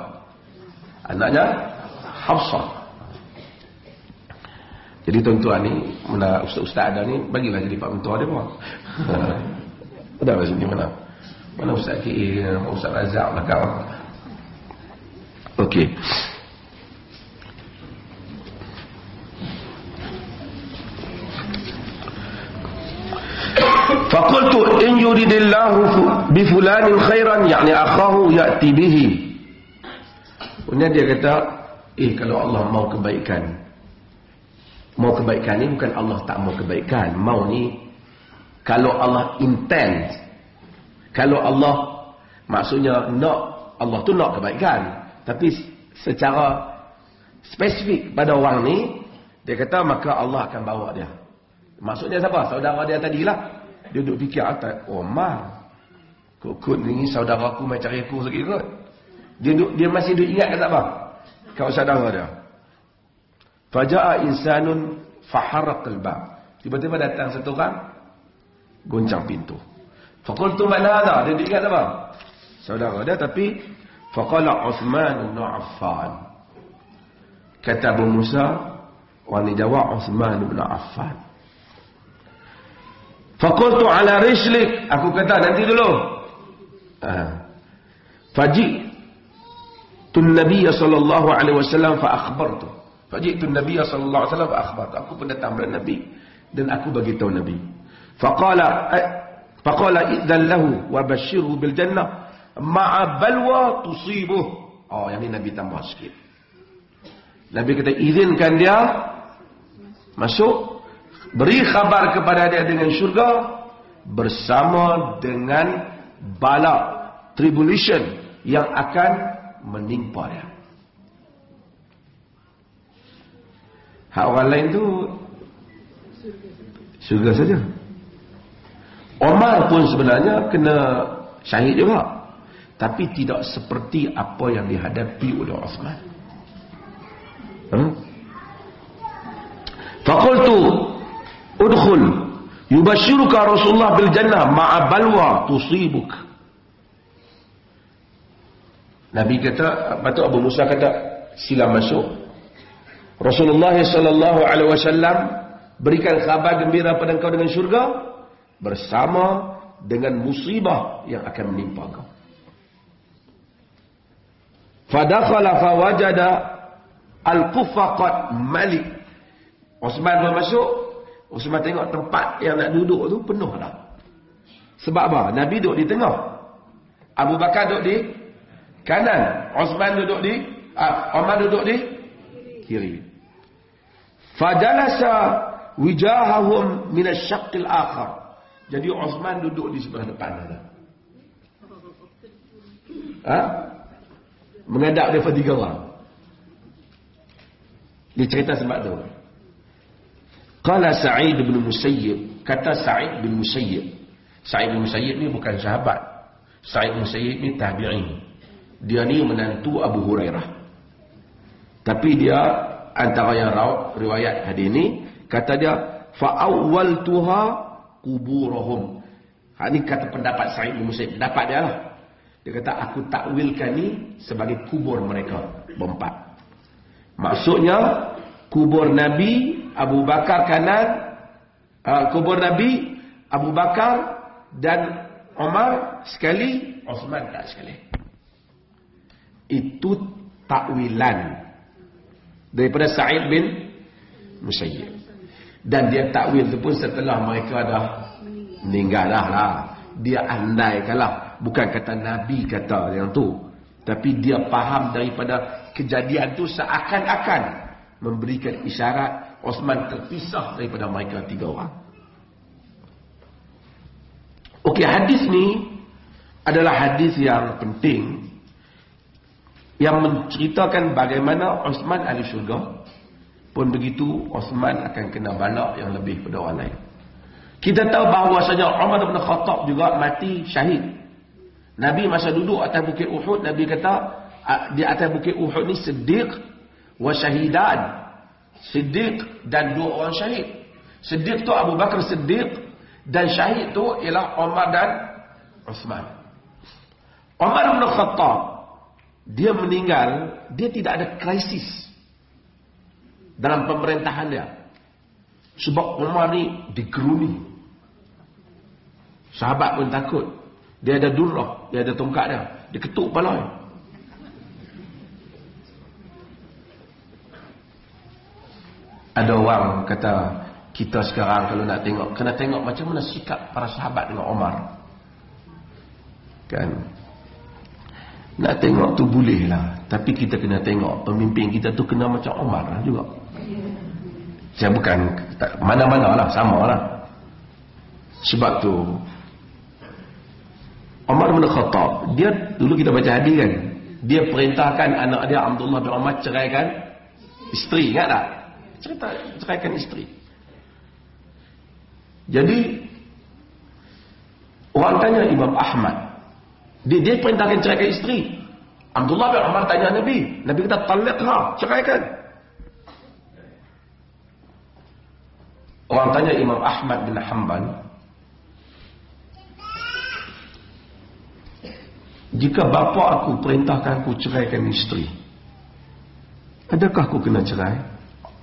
Anaknya Hafsah. Jadi tuan-tuan ni, mana ustaz-ustaz ada ni, bagilah jadi pak mentua dia pun. Ada kat sini mana? Mana Ustaz Ki, Ustaz Razak belakang. Okey. Faqultu in yuridillahu bi fulanin khairan yani akhahu ya'ti bihi. Kemudian dia kata, kalau Allah mau kebaikan. Mau kebaikan ni bukan Allah tak mau kebaikan. Mau ni kalau Allah intend. Kalau Allah maksudnya nak, Allah tu nak kebaikan. Tapi secara spesifik pada orang ni, dia kata maka Allah akan bawa dia. Maksudnya siapa? Saudara dia tadilah. Dia duduk fikir atas, Umar. Kut ni saudara aku macam cari aku sikit kot. Dia masih duduk ingat kata apa? Kau saudara dia. Faja'a insanun faharaqal bab. Tiba-tiba datang satu orang goncang pintu. Faqultu man hadha? Dia ingat apa? Saudara dia, tapi faqala Uthman bin Affan. Kata Abu Musa, wa ni jawab Uthman bin Affan. Faqultu ala rislik. Aku kata nanti dulu. Faji'tu an-nabiy sallallahu alaihi wasallam fa akhbartu. Faji'tu an-nabiy sallallahu alaihi wasallam fa akhbartu. Aku pun datang kepada Nabi dan aku bagi tahu Nabi. Faqala idzan lahu wa basyirhu bil jannah ma'a balwa tusibuh. Oh, yang ini Nabi tambah sikit. Nabi kata izinkan dia masuk, beri khabar kepada dia dengan syurga bersama dengan bala, tribulation yang akan menimpa dia. Hak orang lain tu syurga saja. Omar pun sebenarnya kena syahid juga, tapi tidak seperti apa yang dihadapi oleh Uthman. Faqultu udkhul yubashiruka Rasulullah bil jannah ma'a balwa tusibuk. Nabi kata, patut Abu Musa kata, sila masuk. Rasulullah sallallahu alaihi wasallam berikan khabar gembira pada engkau dengan syurga bersama dengan musibah yang akan menimpa kau. Fadakhala fawajada al-Kufa malik. Uthman pun masuk. Uthman tengok tempat yang nak duduk tu penuh dah. Sebab apa? Nabi duduk di tengah, Abu Bakar duduk di kanan, Uthman duduk di Umar duduk di kiri. Fajalasa wijahahum min asy-syaqq al-akhar. Jadi Uthman duduk di sebelah depan dah. Menghadap daripada 3 orang. Dia cerita sebab tu. Qala Sa'id bin Musayyib, kata Sa'id bin Musayyib. Sa'id bin Musayyib ni bukan sahabat. Sa'id bin Musayyib ni tabi'in. Dia ni menantu Abu Hurairah. Tapi dia antara yang riwayat hadis ni, kata dia fa awwaltuha quburahum. Ini kata pendapat Sa'id bin Musayyib, pendapat dia lah. Dia kata aku takwilkan ni sebagai kubur mereka berempat. Maksudnya kubur Nabi Abu Bakar kanan, kubur Nabi Abu Bakar dan Umar sekali, Uthman tak sekali. Itu takwilan daripada Sa'id bin Musayyib. Dan dia takwil tu pun setelah mereka dah meninggal dah lah. Dia andaikanlah, bukan kata Nabi kata yang tu, tapi dia faham daripada kejadian tu seakan-akan memberikan isyarat Uthman terpisah daripada mereka 3 orang. Okey, hadis ni adalah hadis yang penting yang menceritakan bagaimana Uthman ahli syurga. Pun begitu, Uthman akan kena bala yang lebih pada orang lain. Kita tahu bahawasanya Umar bin Khattab juga mati syahid. Nabi masa duduk atas bukit Uhud, Nabi kata di atas bukit Uhud ni Siddiq wa syahidan. Siddiq dan 2 orang syahid. Siddiq tu Abu Bakar Siddiq, dan syahid tu ialah Umar dan Uthman. Umar bin Khattab, dia meninggal, dia tidak ada krisis dalam pemerintahan dia. Sebab Umar ni digeruni. Sahabat pun takut. Dia ada durrah, dia ada tongkat dia. Dia ketuk kepala dia. Ada orang kata, kita sekarang kalau nak tengok, kena tengok macam mana sikap para sahabat dengan Umar. Kan? Nak tengok tu boleh lah, tapi kita kena tengok pemimpin kita tu kena macam Umar lah juga. Saya bukan mana-mana lah, sama lah. Sebab tu Umar bin Khattab, dia dulu kita baca hadis kan, dia perintahkan anak dia Abdullah bin Umar ceraikan isteri, ingat tak? Ceraikan isteri. Jadi orang tanya Imam Ahmad, dia perintahkan ceraikan isteri. Abdullah bin Umar tanya Nabi, Nabi kata talaqha, ceraikan. Orang tanya Imam Ahmad bin Hanbal, jika bapa aku perintahkan aku ceraikan isteri, adakah aku kena cerai?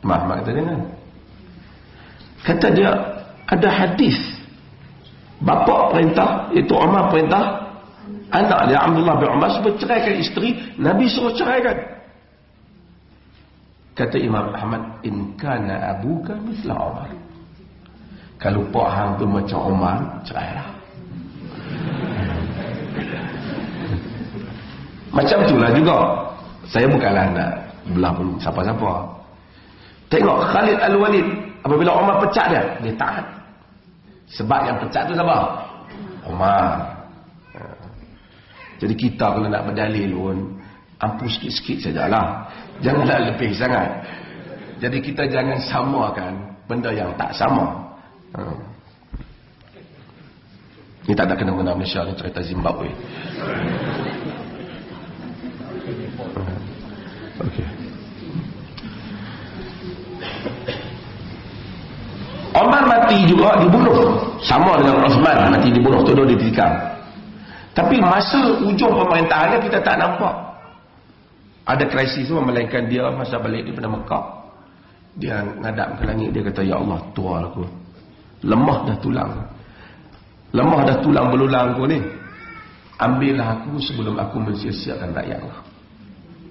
Imam Ahmad kata jangan. Kata dia, ada hadis bapa perintah, itu Umar perintah anak dia Abdullah bin Umar supaya ceraikan isteri, Nabi suruh ceraikan. Kata Imam Ahmad, in kana abuka misla Umar, kalau pak hang tu macam Umar, cerailah. Macam itulah juga Saya bukanlah nak belah pun siapa-siapa. Tengok Khalid Al-Walid, apabila Umar pecat dia taat. Sebab yang pecat tu siapa? Umar. Jadi kita kalau nak berdalil pun ampuh sikit-sikit sajalah. Janganlah lebih sangat. Jadi kita jangan samakan benda yang tak sama. Ini tak ada kena-mengena Malaysia ni, cerita Zimbabwe. Okay. Umar mati juga dibunuh. Sama dengan Osman mati dibunuh, tuduh ditikam. Tapi masa ujung pemerintahannya kita tak nampak ada krisis tu, melainkan dia masa balik daripada Mekah, dia ngadap ke langit, dia kata, ya Allah, tua aku, lemah dah tulang belulang aku ni, ambillah aku sebelum aku mensia-siakan rakyat Allah.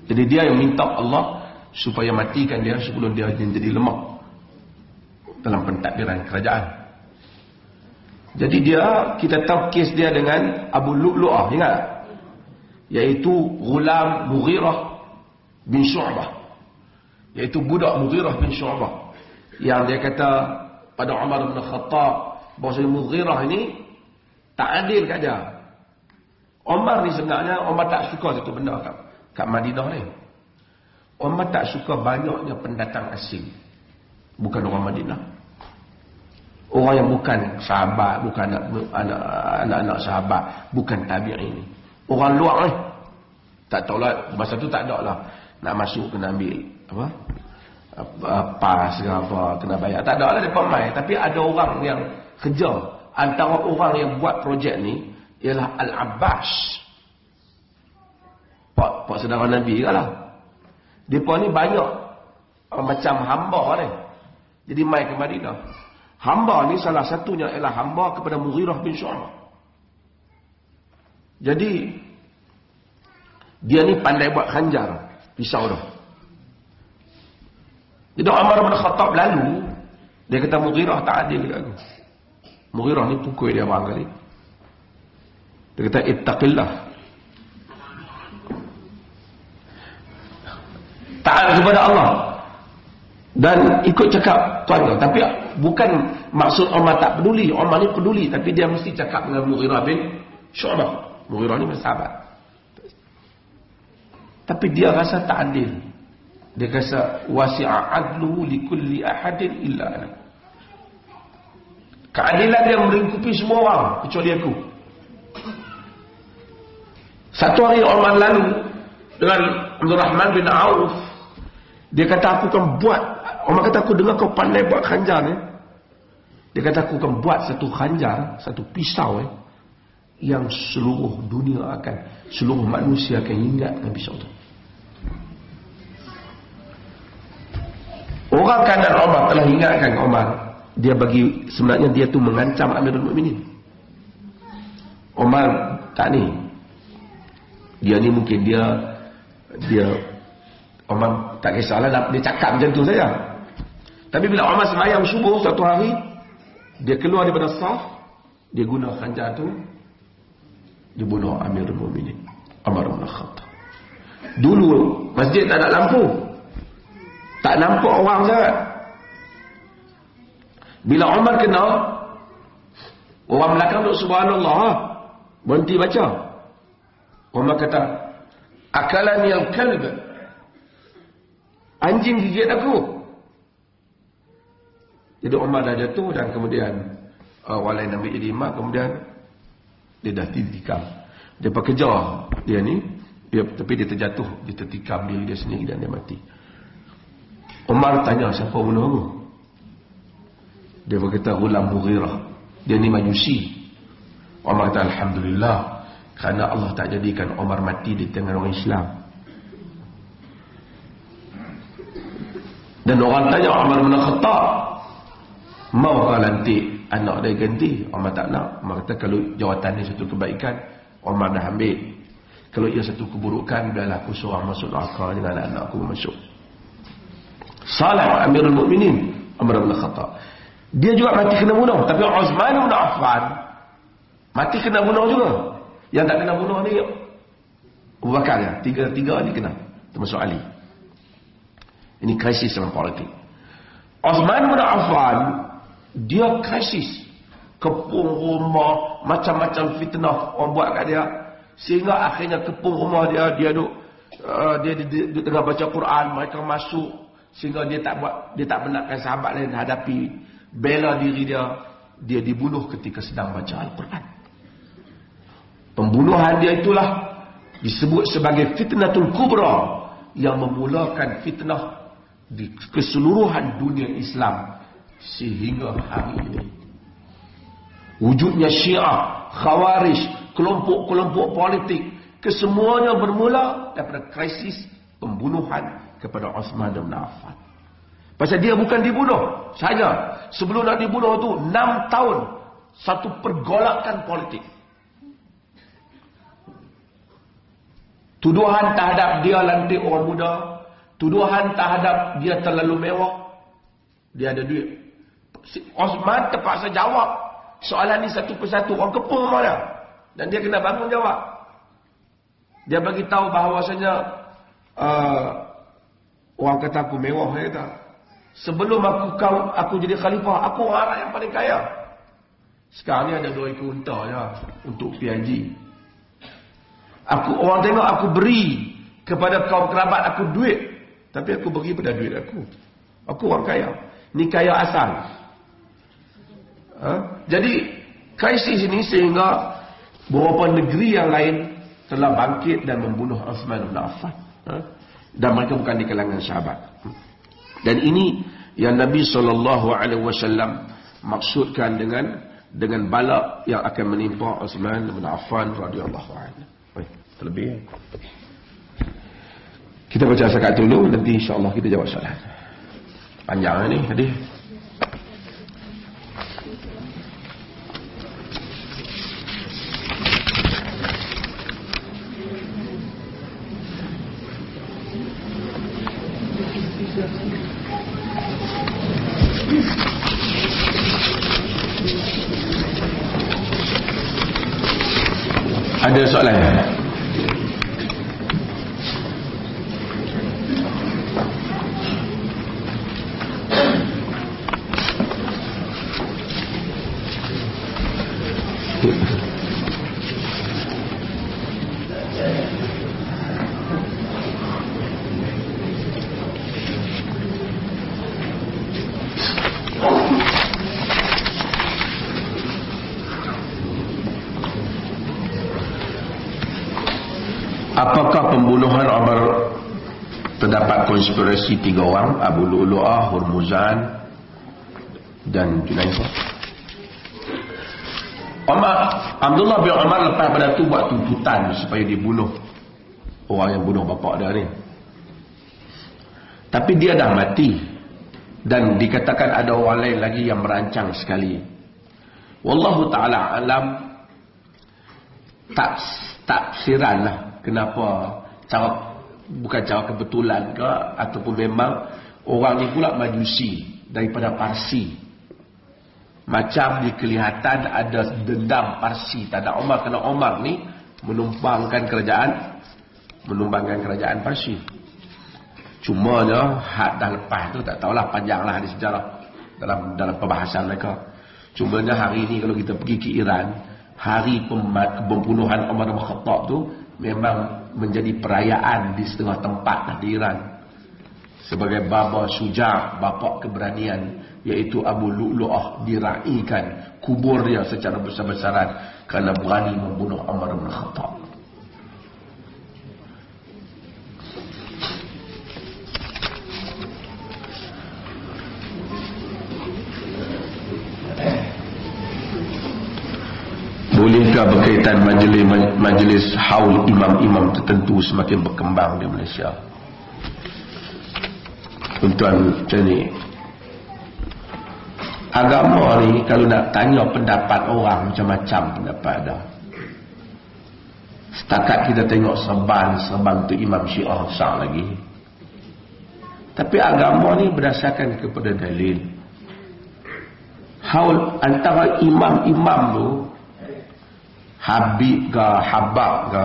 Jadi dia yang minta Allah supaya matikan dia sebelum dia jadi lemah dalam pentadbiran kerajaan. Jadi dia, kita tahu kes dia dengan Abu Lu'lu'ah, ingat tak? Iaitu Ghulam Mughirah bin Syu'bah, iaitu budak Mughirah bin Syu'bah, yang dia kata pada Umar bin Khattab bahawa Mughirah ini tak adil kat dia. Umar ni sebenarnya, Umar tak suka satu benda kat Madinah ni. Umar tak suka banyaknya pendatang asing, bukan orang Madinah. Orang yang bukan sahabat, bukan anak-anak sahabat, bukan tabi'in ni. Orang luar ni. Tak tahulah, masa tu tak ada lah. Nak masuk kena ambil pas ke apa, kena bayar. Tak ada lah dia pemain. Tapi ada orang yang kerja. Antara orang yang buat projek ni ialah Al-Abbas, Pak saudara Nabi kan lah. Mereka ni banyak macam hamba ni. Jadi mai ke Madinah. Hamba ni salah satunya ialah hamba kepada Mughirah bin Syu'bah. Jadi dia ni pandai buat khanjar, pisau dah. Jadi Umar bin Khattab lalu, dia kata Mughirah tak adil dekat aku. Mughirah ni pukul dia barangkali. Dia kata ittaqillah. Taat kepada Allah dan ikut cakap tuan kau. Tapi bukan maksud Umar tak peduli. Umar ni peduli, tapi dia mesti cakap dengan Mughirah bin Syu'bah. Mughirah ni bersahabat, tapi dia rasa tak adil. Dia rasa wasi'a adluhu likulli ahadin illa ana. Keadilan dia melingkupi semua orang kecuali aku. Satu hari Umar lalu dengan Abdul Rahman bin Auf. Dia kata aku akan buat, Umar kata aku dengar kau pandai buat khanjar ni. Dia kata aku akan buat satu khanjar, satu pisau yang seluruh dunia akan, seluruh manusia akan ingat dengan pisau tu. Orang kanan Umar telah ingatkan Umar. Dia bagi, sebenarnya dia tu mengancam Amirul Mukminin. Umar tak ni. Dia ni mungkin dia Umar tak kisahlah dia cakap macam tu saja. Tapi bila Umar sembahyang subuh satu hari, dia keluar daripada saf, dia guna khanjar tu, dia bunuh Amirul Mukminin Umar bin Khattab. Dulu masjid tak ada lampu, tak nampak orang sangat. Bila Umar kena, orang belakang duk subhanallah, berhenti baca. Umar kata, akalani al-kalb, anjing gigit aku. Jadi Umar dah jatuh dan kemudian orang lain ambil jadi imam, kemudian dia dah ditikam. Dia pekerja dia ni, tapi dia terjatuh, dia tertikam diri dia sendiri dan dia mati. Umar tanya, siapa bunuh aku? Dia berkata, Ghulam Mughirah. Dia ni majusi. Umar kata, alhamdulillah, kerana Allah tak jadikan Umar mati di tengah orang Islam. Dan orang tanya Umar bin Khattab, mau kau lantik anak dia ganti? Umar tak nak. Umar kata, kalau jawatan ni satu kebaikan, Umar dah ambil. Kalau ia satu keburukan, biarlah aku seorang masuk neraka dengan anak-anak aku masuk. Salah Amirul Mukminin Umar bin Khattab. Dia juga mati kena bunuh. Tapi Uthman bin Affan mati kena bunuh juga. Yang tak kena bunuh ni Abu Bakar ya. Tiga ni kena. termasuk Ali. Ini krisis dalam politik. Uthman bin Affan, dia krisis. Kepung rumah, macam-macam fitnah orang buat kat dia. Sehingga akhirnya kepung rumah dia, dia duduk tengah baca Quran, mereka masuk. Sehingga dia tak benarkan sahabat lain hadapi, bela diri dia dibunuh ketika sedang baca Al-Quran. Pembunuhan dia itulah disebut sebagai fitnatul kubra, yang memulakan fitnah di keseluruhan dunia Islam sehingga hari ini. Wujudnya Syiah, Khawarij, kelompok-kelompok politik, kesemuanya bermula daripada krisis pembunuhan kepada Uthman bin Affan. Pasal dia bukan dibunuh saja. Sebelum nak dibunuh tu 6 tahun satu pergolakan politik. Tuduhan terhadap dia lantik orang muda, tuduhan terhadap dia terlalu mewah, dia ada duit. Uthman terpaksa jawab soalan ni satu persatu. Orang kepung rumah dia, dan dia kena bangun jawab. Dia bagi tahu bahawasanya orang kata aku mewah, dia kata, sebelum aku jadi khalifah, aku orang yang paling kaya. Sekarang ni ada 2 ekor unta je untuk PIG. Orang tengok aku beri kepada kaum kerabat aku duit, tapi aku bagi pada duit aku. Aku orang kaya. Ni kaya asal. Jadi krisis ini sehingga beberapa negeri yang lain telah bangkit dan membunuh Uthman bin Affan. Dan mereka bukan di kalangan sahabat. Dan ini yang Nabi SAW maksudkan dengan bala yang akan menimpa Uthman bin Affan radhiyallahu anhu. Terlebih kita baca zakat dulu, nanti insya-Allah kita jawab soalan. Panjang ni hadis. Ada soalan? Apakah pembunuhan Umar terdapat konspirasi 3 orang, Abu Lu'lu'ah, Hurmuzan dan Junaifah? Abdullah bin Umar lepas pada tu buat tuntutan supaya dibunuh orang yang bunuh bapak dia ni. Tapi dia dah mati dan dikatakan ada orang lain lagi yang merancang sekali. Wallahu ta'ala alam, tafsiran lah kenapa, bukan cara kebetulan ke, ataupun memang orang ni pula majusi daripada Parsi. Macam dikelihatan ada dendam Parsi tak ada Umar, kerana Umar ni menumbangkan kerajaan Parsi. Cumanya had dah lepas tu tak tahulah, panjanglah di sejarah dalam perbahasan mereka. Cumanya hari ni kalau kita pergi ke Iran, hari pembunuhan Umar bin Khattab tu memang menjadi perayaan di setengah tempat di Iran. Sebagai Baba Syuja', bapa keberanian, iaitu Abu Lu'lu'ah diraikan kubur dia secara besar-besaran kerana berani membunuh Umar bin Khattab. Bolehkah berkaitan majlis haul imam-imam tertentu semakin berkembang di Malaysia? Tuan-tuan, macam ni, agama ni kalau nak tanya pendapat orang, macam-macam pendapat ada. Setakat kita tengok serban tu Imam Syiah besar lagi. Tapi agama ni berdasarkan kepada dalil. Haul antara imam-imam tu, Habib ke Habab ke,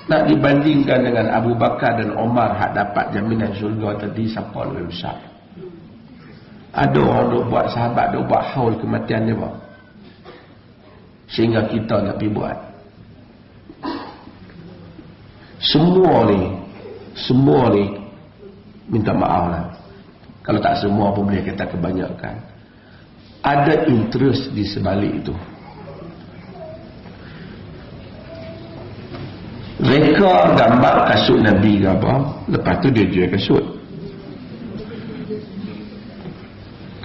nak dibandingkan dengan Abu Bakar dan Omar hak dapat jaminan syurga tadi, siapa lebih besar? Ada orang duk buat sahabat, duk buat haul kematian dia, sehingga kita nak pergi buat. Semua ni minta maaf lah, kalau tak semua pun boleh kata kebanyakan, ada interest di sebalik itu. Reka gambar kasut Nabi ke apa, lepas tu dia jual kasut.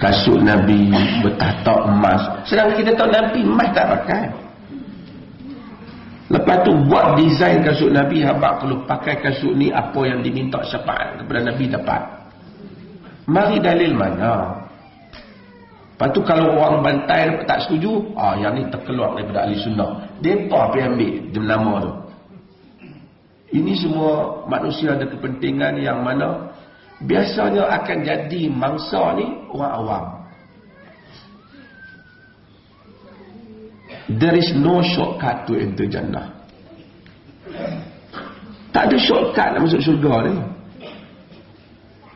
Kasut Nabi bertatak emas, sedangkan kita tahu Nabi emas tak pakai. Lepas tu buat desain kasut Nabi, habaq kalau pakai kasut ni apa yang diminta syafaat kepada Nabi dapat. Mari dalil mana? Lepas tu kalau orang bantai tak setuju, yang ni terkeluar daripada ahli sunnah, depa pergi ambil jenama tu. Ini semua manusia ada kepentingan yang mana biasanya akan jadi mangsa ni orang awam. There is no shortcut to enter Jannah. Tak ada shortcut nak masuk syurga ni.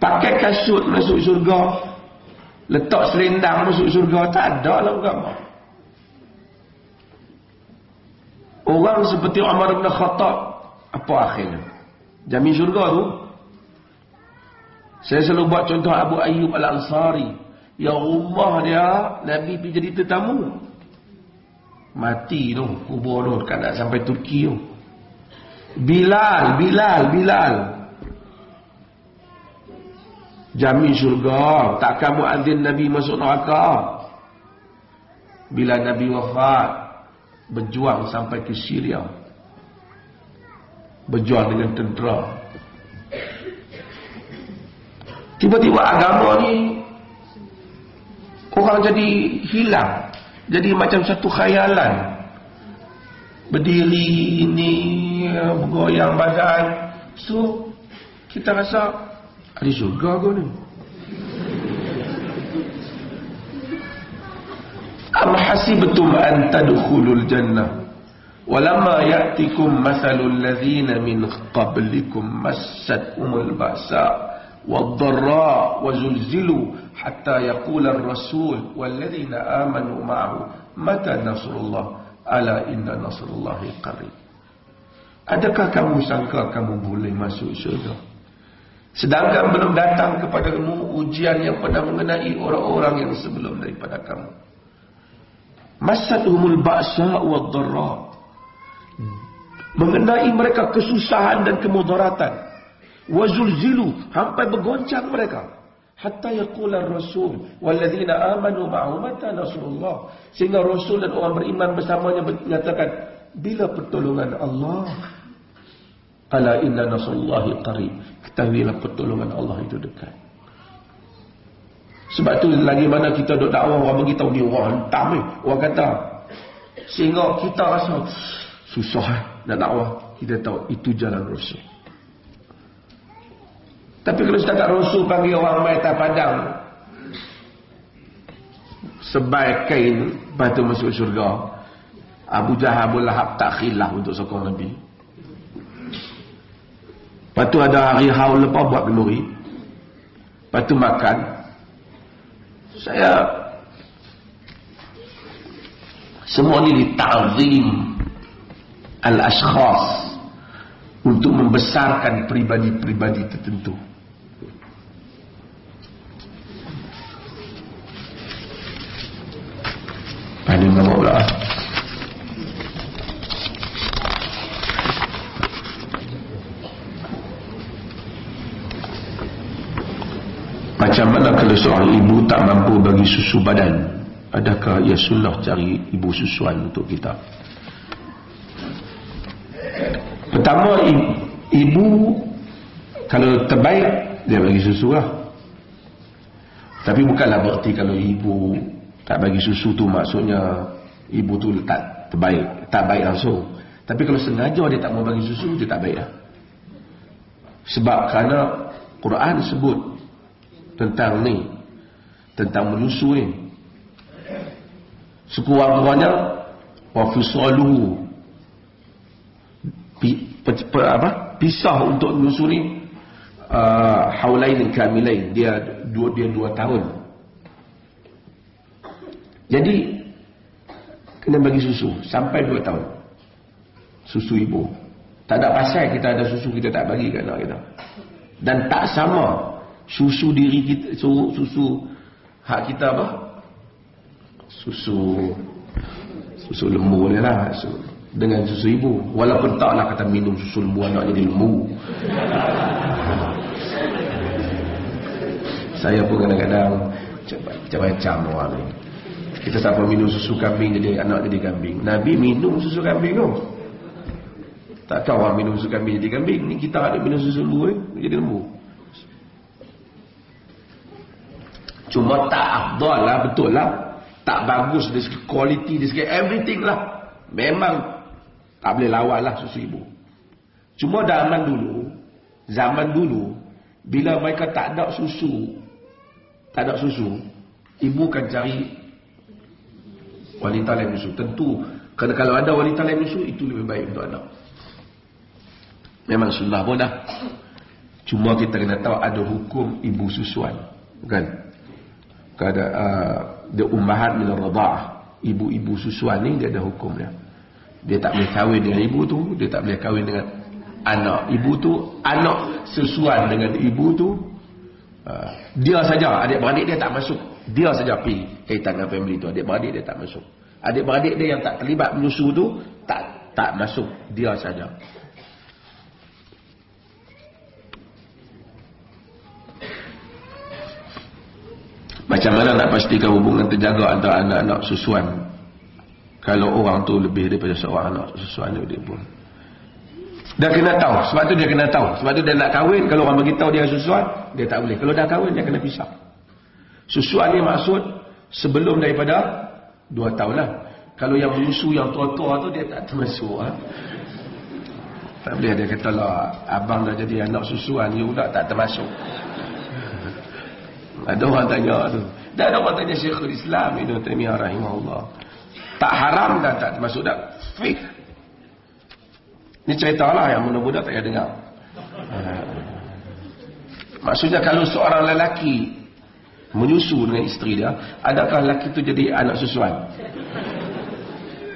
Pakai kasut masuk syurga, letak selendang masuk syurga, tak ada lah agama. Orang seperti Umar bin Khattab, apa akhirnya? Jamin syurga tu. Saya selalu buat contoh Abu Ayyub Al-Ansari, yang rumah dia Nabi pergi jadi tetamu, mati tu, kubur tu dekat nak sampai Turki tu. Bilal jamin syurga, takkan muadzin Nabi masuk neraka. Bila Nabi wafat, berjuang sampai ke Syria, berjuang dengan tentera. Tiba-tiba agama ni orang jadi hilang, jadi macam satu khayalan. Berdiri ini, bergoyang badan, so kita rasa ada syurga ke ni? Am hasibtum an tadkhulul jannah walamma ya'tikum mathalul ladzina min qablikum massatuhumul ba'sa wad-dharra wa zulzilu hatta yaqula ar-rasul wal ladzina amanu ma'ahu mata nasrullah ala inna nasrullahi qarib. Adakah kamu sangka kamu boleh masuk syurga sedangkan belum datang kepadamu ujian yang pernah mengenai orang-orang yang sebelum daripada kamu? Massatuhumul ba'sa wad-dharra, mengenai mereka kesusahan dan kemudaratan. Wazulzilu, sampai bergoncang mereka. Hatta yaqula ar-rasul walladzina amanu ma'ahu mata nasrullah, sehingga rasul dan orang beriman bersamanya menyatakan, bila pertolongan Allah? Ala inna nasrullahi qarib, ketahuilah pertolongan Allah itu dekat. Sebab tu lagi mana kita duk dakwah, orang beritahu ni orang hentam ni, orang kata, sehingga kita rasa susah nak dakwah. Kita tahu itu jalan Rasul. Tapi kalau setakat Rasul panggil orang mai atas padang, sebaik kain, lepas tu masuk syurga, Abu Jahal Abu Lahab tak khilaf untuk sokong Nabi. Lepas tu ada hari haul lepas buat kenduri, lepas tu makan. Saya semua ni dita'zim al-ashkhas, untuk membesarkan pribadi-pribadi tertentu. Ini nama pula. Macam mana kalau seorang ibu tak mampu bagi susu badan? Adakah ia sunnah cari ibu susuan untuk kita? Pertama, ibu kalau terbaik dia bagi susu lah. Tapi bukanlah berarti kalau ibu tak bagi susu tu maksudnya ibu tu tak terbaik, tak baik langsung. Tapi kalau sengaja dia tak mau bagi susu, dia tak baik lah. Sebab kerana Quran sebut tentang ni, tentang menyusu ni, sekurang-kurangnya wa fisaluhu pisah untuk menyusuri haulain kamilain, dia 2 tahun. Jadi kena bagi susu sampai 2 tahun. Susu ibu. Tak ada pasal kita ada susu kita tak bagi kat anak kita. Dan tak sama susu diri kita, susu hak kita susu lembu ni lah, dengan susu ibu. Walaupun taklah kata minum susu lembu anak jadi lembu. Saya pun kadang-kadang macam-macam orang ni. Kita siapa minum susu kambing jadi anak jadi kambing. Nabi minum susu kambing tu. Tak tahu orang minum susu kambing jadi kambing. Ni kita ada minum susu lembu jadi lembu. Cuma tak afdal lah, betul lah. Tak bagus dari segi kualiti, dari segi everything lah. Memang tak boleh lawan lah susu ibu. Cuma zaman dulu, bila mereka tak ada susu, ibu kan cari wanita lain susu. Tentu, kerana kalau ada wanita lain susu, itu lebih baik untuk anak. Memang sunnah pun dah. Cuma kita kena tahu ada hukum ibu susuan. Kan? Kada dia ummahat min ar-radha'ah. Ibu-ibu susuan ni dia ada hukum dia. Dia tak boleh kahwin dengan ibu tu, dia tak boleh kahwin dengan anak ibu tu, anak susuan dengan ibu tu. Dia saja, adik-beradik dia tak masuk. Dia saja pergi kaitan dengan family tu. Adik-beradik dia tak masuk. Adik-beradik dia yang tak terlibat menyusu tu tak masuk. Dia saja. Macam mana nak pastikan hubungan terjaga antara anak-anak susuan kalau orang tu lebih daripada seorang anak susuan dia pun. Dia kena tahu. Sebab tu dia kena tahu. Sebab tu dia nak kahwin. Kalau orang beritahu dia susuan, dia tak boleh. Kalau dah kahwin, dia kena pisah. Susuan ni maksud sebelum daripada 2 tahun lah. Kalau yang menyusu yang tua-tua tu, dia tak termasuk. Tak boleh dia kata lah, abang dah jadi anak susuan, you pula tak termasuk. Ada orang tanya tu. Dan ada orang tanya Syekhul Islam Ibn Taimiyah rahimahullah. Tak haram dan tak termasuk dah. Fik. Ini cerita lah yang muda-muda tak payah dengar. Maksudnya kalau seorang lelaki menyusu dengan isteri dia, adakah lelaki tu jadi anak susuan?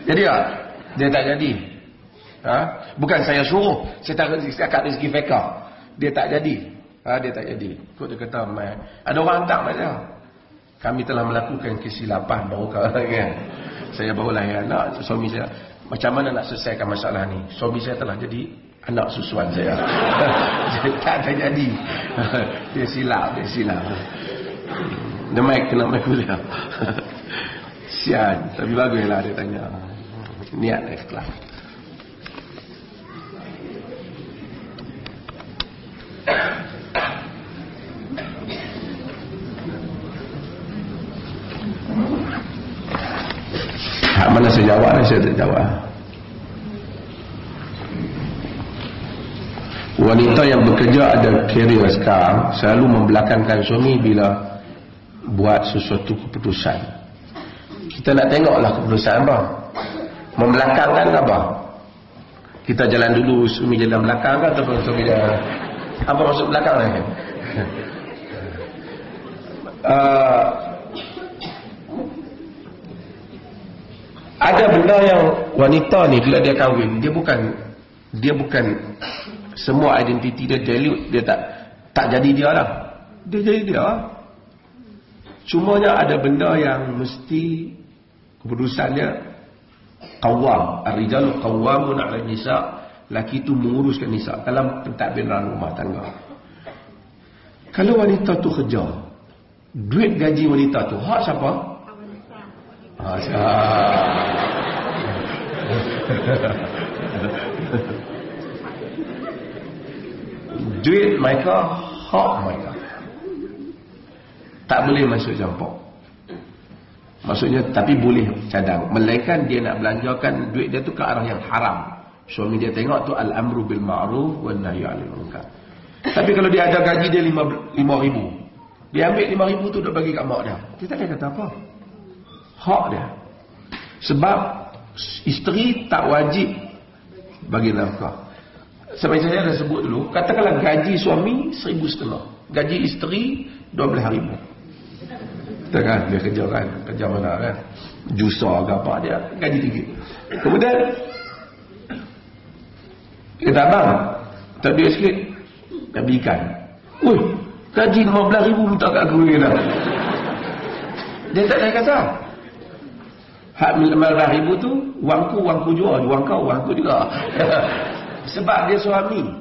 Jadi tak? Dia tak jadi. Bukan saya suruh. Saya tak cakap dari segi fiqh. Dia tak jadi. Dia tak jadi. Kok dia kata, ada orang hantar macam kami telah melakukan kesilapan baru kan. Saya baru lahir anak, suami saya. Macam mana nak selesaikan masalah ni? Suami saya telah jadi anak susuan saya. Tak jadi. Dia silap. Dia kena main kuliah. Sian. Tapi baguslah dia tanya. Niat ikhlas. Mana saya jawab, saya tak jawab. Wanita yang bekerja ada karier sekarang selalu membelakangkan suami bila buat sesuatu keputusan. Kita nak tengoklah keputusan apa. Membelakangkan apa? Kita jalan dulu, suami jalan belakang kan, ataupun suami jalan apa maksud belakang ni? Ada benda yang wanita ni bila dia kahwin, dia bukan semua identiti dia dilute, dia tak jadi dia lah. Dia jadi dia lah. Cumanya ada benda yang mesti keputusannya qawwam. Ar-rijalu qawwamun 'ala an-nisa. Laki itu menguruskan nisa dalam pentadbiran rumah tangga. Kalau wanita tu kerja, duit gaji wanita tu hak siapa? Duit mereka, hak mereka. Tak boleh masuk campur. Maksudnya, tapi boleh cadang. Melainkan dia nak belanjakan duit dia tu ke arah yang haram. Suami dia tengok tu al-amru bil ma'ruf wan nahyu 'anil munkar. Tapi kalau dia ada gaji dia 5,000, dia ambil 5,000 tu dia bagi kat mak dia. Dia tak ada kata apa. Hak dia. Sebab isteri tak wajib bagi nafkah. Seperti saya dah sebut dulu, katakanlah gaji suami 1,500, gaji isteri 12,000. Kita kan, dia kerja kan, kerja mana kan, jusa ke apa, dia gaji tinggi. Kemudian kata abang, tak duit sikit, nak beli ikan. Ui, gaji 15,000 minta kat aku ni dah. Dia tak ada kata. Hak 15,000 tu, wangku juga, wangku juga. Sebab dia suami.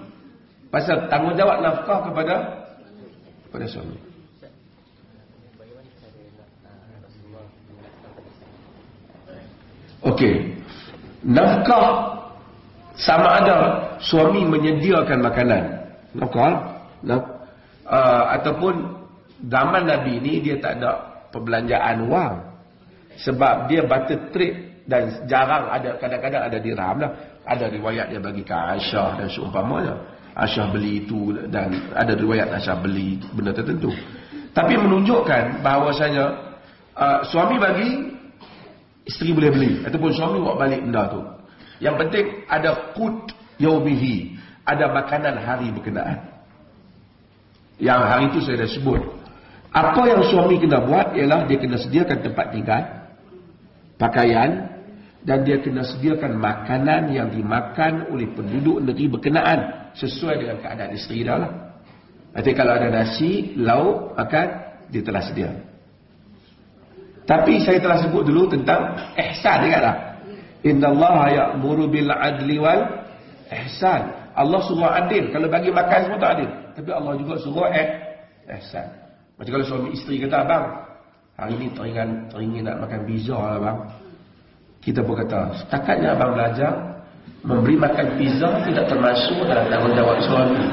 Pasal tanggungjawab nafkah kepada suami. Okey. Nafkah sama ada suami menyediakan makanan. Nafkah. Ataupun zaman Nabi ni dia tak ada perbelanjaan wang. Sebab dia barter trade dan jarang ada, kadang-kadang ada dirham lah. Ada riwayat dia bagi ke Aisyah dan seumpamanya. Aisyah beli itu dan ada riwayat Aisyah beli benda tertentu. Tapi menunjukkan bahawasanya suami bagi, isteri boleh beli. Ataupun suami buat balik benda tu. Yang penting ada qut yaumihi, ada makanan hari berkenaan. Yang hari itu saya dah sebut. Apa yang suami kena buat ialah dia kena sediakan tempat tinggal, pakaian, dan dia kena sediakan makanan yang dimakan oleh penduduk negeri berkenaan sesuai dengan keadaan isteri dah lah. Nanti kalau ada nasi, lauk, makan, dia telah sedia. Tapi saya telah sebut dulu tentang ihsan, ingatlah. Innallaha ya'muru bil adli wal ihsan. Allah suruh adil. Kalau bagi makan semua tak adil. Tapi Allah juga suruh ihsan. Macam kalau suami isteri kata, abang, hari ni teringin nak makan pizza lah bang. Kita pun kata, setakatnya abang belajar, memberi makan pizza tidak termasuk dalam tanggungjawab suami.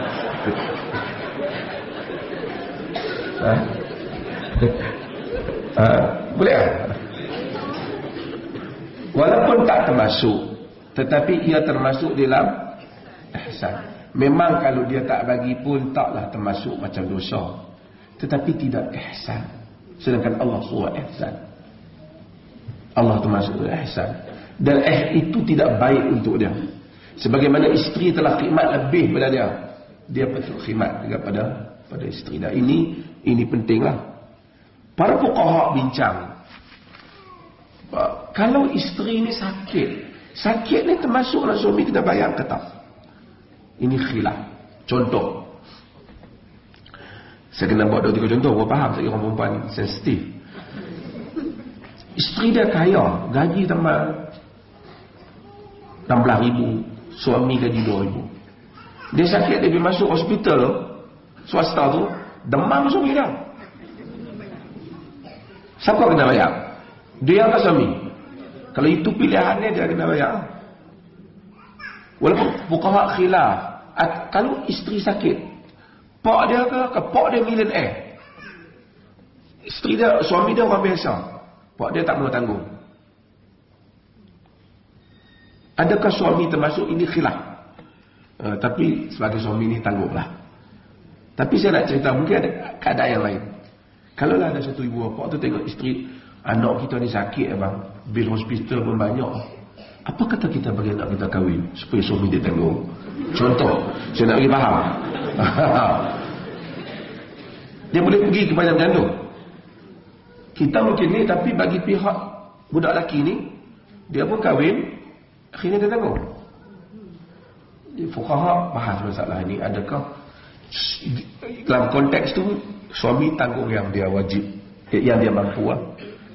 Boleh tak? Walaupun tak termasuk, tetapi ia termasuk dalam ihsan. Memang kalau dia tak bagi pun taklah termasuk macam dosa, tetapi tidak ihsan. Sedangkan Allah suruh ihsan. Allah termasuk ihsan. Dan itu tidak baik untuk dia. Sebagaimana isteri telah khidmat lebih pada dia, dia patut khidmat juga pada isteri. Dan ini pentinglah. Para fuqaha bincang, kalau isteri ni sakit ni termasuklah suami kena bayar ke tak? Ini khilaf. Contoh, saya kena buat 2-3 contoh, orang faham. Saya orang perempuan sensitif. Isteri dia kaya, gaji tambah 16,000, suami gaji 2,000. Dia sakit, dia pergi masuk hospital tu, swasta tu, demam suami dia. Siapa kena bayar? Dia ke suami? Kalau itu pilihannya, dia kena bayar. Walaupun fuqaha khilaf, kalau isteri sakit, pak dia ke pak dia millionaire, isteri dia, suami dia orang biasa, pak dia tak perlu tanggung. Adakah suami termasuk? Ini khilaf. Tapi sebagai suami ni tanggunglah. Tapi saya nak cerita, mungkin ada keadaan yang lain. Kalau ada satu ibu bapa tu tengok isteri, anak kita ni sakit abang, bil hospital pun banyak, apa kata kita bagi anak kita kahwin supaya suami dia tanggung? Contoh, saya nak bagi faham. Dia boleh pergi ke panjang gandum. Kita mungkin ni, tapi bagi pihak budak lelaki ni, dia pun kahwin, akhirnya dia tanggung. Fuqaha bahas masalah ini. Adakah dalam konteks tu suami tanggung yang dia wajib, yang dia mampu lah.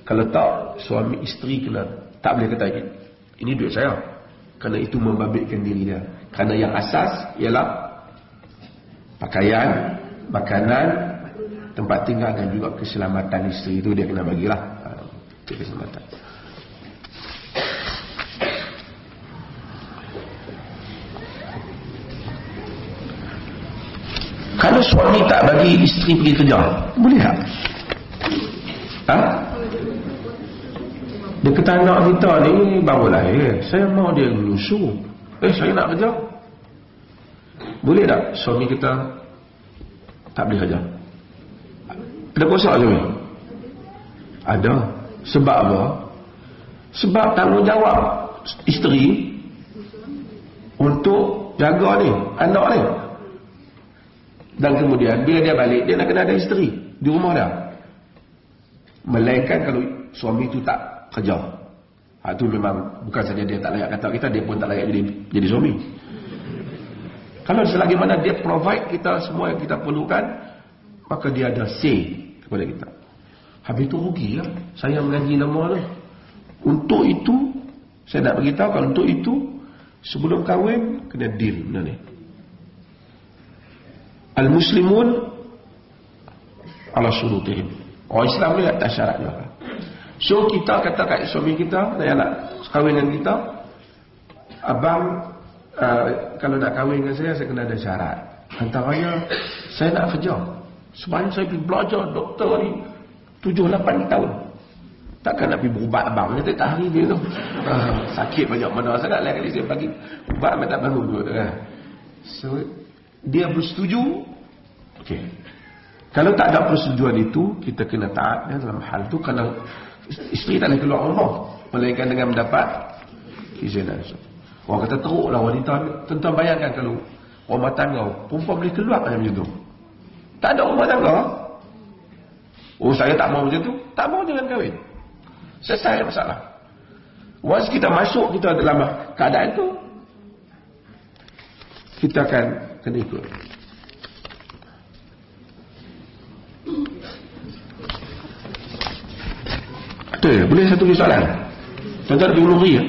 Kalau tak, suami isteri kena, tak boleh kata ini duit saya, kerana itu membabitkan diri dia. Kerana yang asas ialah pakaian, makanan, tempat tinggal dan juga keselamatan isteri, itu dia kena bagilah. Keselamatan. Kalau suami tak bagi isteri pergi kerja, boleh tak? Dia kata anak kita ni baru lahir, saya mau dia menyusu, saya nak kerja. Boleh tak suami kita tak boleh kerja? Ada kuasa suami? Ada. Sebab apa? Sebab tanggungjawab isteri untuk jaga ni anak ni. Dan kemudian bila dia balik, dia nak kena ada isteri di rumah dah. Melainkan kalau suami tu tak kerja, itu memang bukan saja dia tak layak kata kita, dia pun tak layak jadi suami. Kalau selagi mana dia provide kita semua yang kita perlukan, maka dia ada say kepada kita. Habis itu rugi lah saya mengaji nama ni. Untuk itu saya nak beritahu, kalau untuk itu sebelum kahwin kena deal benda ni. Al-Muslimun ala syurutihim. Orang Islam ni atas syarat dia. So kita kata kat suami kita yang nak kahwin dengan kita, abang kalau nak kahwin dengan saya kena ada syarat. Antaranya saya nak kerja. Sebenarnya saya pergi belajar doktor ni 7-8 tahun. Takkan nak pergi berubat abang ni tak hari dia tu. Sakit banyak mana sangat lah kali saya bagi ubat tak bangun dulu kan. So dia bersetuju. Okey. Kalau tak ada persetujuan itu, kita kena taat dalam hal tu, kerana isteri tak boleh keluar rumah melainkan dengan mendapat izin dan so. Orang kata teruklah wanita. Tuan-tuan bayangkan kalau rumah tangga perempuan boleh keluar macam tu. Tak ada rumah tangga. Oh saya tak mau macam tu. Tak mau jangan kahwin. Selesai masalah. Once kita masuk kita dalam keadaan tu, kita akan kena ikut. Betul, boleh satu soalan? Tuan-tuan lebih uluri ya?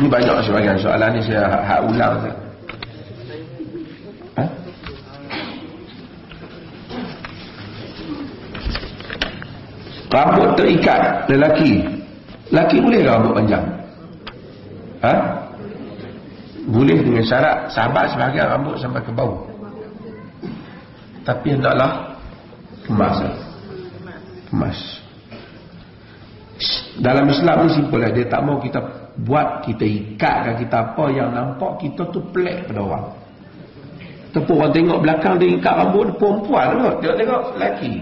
Ini banyak sebagian soalan ni saya hak ulang. Ha? Rambut terikat lelaki. Lelaki boleh ke rambut panjang? Ha? Boleh dengan syarat sahabat sebahagian rambut sampai ke bau. Tapi hendaklah kemas. Kemas. Dalam Islam ni simple lah. Dia tak mau kita buat, kita ikatkan kita apa yang nampak kita tu pelik pada orang. Tepuk orang tengok belakang dia ikat rambut dia perempuan kot. Dia tengok lelaki.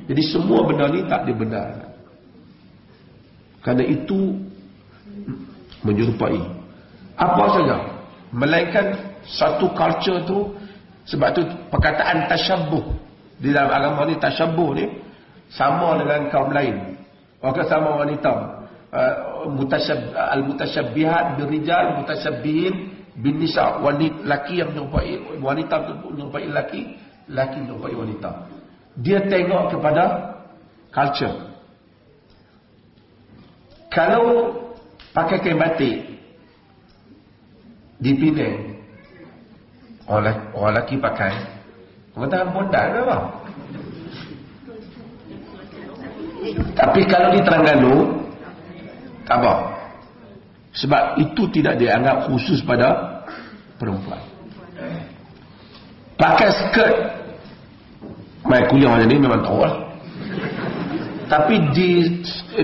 Jadi semua benda ni tak dibenar. Kerana itu menyerupai apa saja, melainkan satu culture tu. Sebab tu perkataan tasyabbuh di dalam agama ni, tasyabbuh ni sama dengan kaum lain. Orang sama wanita, al-mutasyabbihat birijal, mutashabbihin bin nisa. Wanita laki yang menyerupai wanita menyerupai laki, laki menyerupai wanita. Dia tengok kepada culture. Kalau pakai kain batik di Penang, orang lelaki pakai, orang kata bondan ke apa? Tapi kalau di Terengganu tak apa. Sebab itu tidak dianggap khusus pada perempuan. Pakai skirt, main kuliah macam ni memang tahu lah. Tapi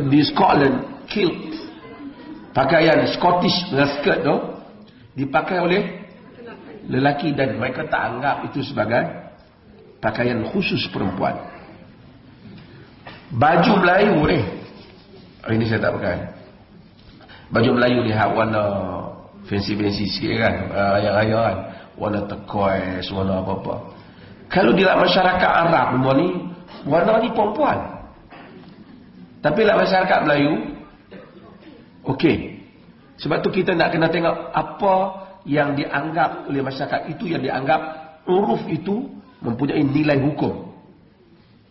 di Scotland, kilt, pakaian Scottish dengan skirt tu dipakai oleh lelaki dan mereka tak anggap itu sebagai pakaian khusus perempuan. Baju Melayu ni, ini saya tak pakai. Baju Melayu ni warna fancy-fancy sikit kan, raya-raya kan, warna turquoise, warna apa-apa. Kalau di dalam masyarakat Arab semua ni, warna ni perempuan. Tapi dalam masyarakat Melayu, okey. Sebab tu kita nak kena tengok apa yang dianggap oleh masyarakat itu, yang dianggap uruf itu mempunyai nilai hukum.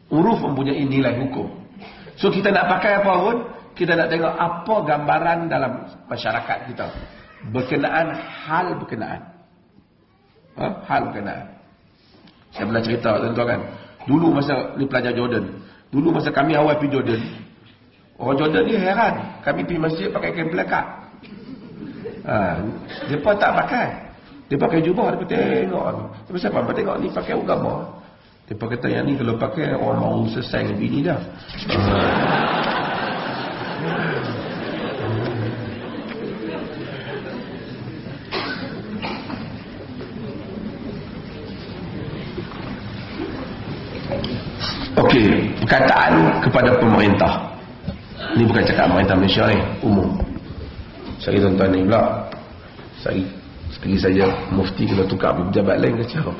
Uruf mempunyai nilai hukum. So kita nak pakai apa pun, kita nak tengok apa gambaran dalam masyarakat kita berkenaan hal berkenaan. Hal berkenaan. Saya pernah cerita tuan-tuan kan, dulu masa ni pelajar Jordan, dulu masa kami awal pergi Jordan, orang Jordan ni heran kami pergi masjid pakai kain pelekat. Mereka tak pakai, dia pakai jubah. Dia tengok tapi siapa mereka tengok ni pakai agama. Dia kata yang ni kalau pakai orang mau selesai dengan bini dah. Okey, perkataan kepada pemerintah. Ini bukan cakap pemerintah Malaysia ni, umum. Saya tuan-tuan ni pula. Sekali saja mufti kena tukar pejabat lain kacau.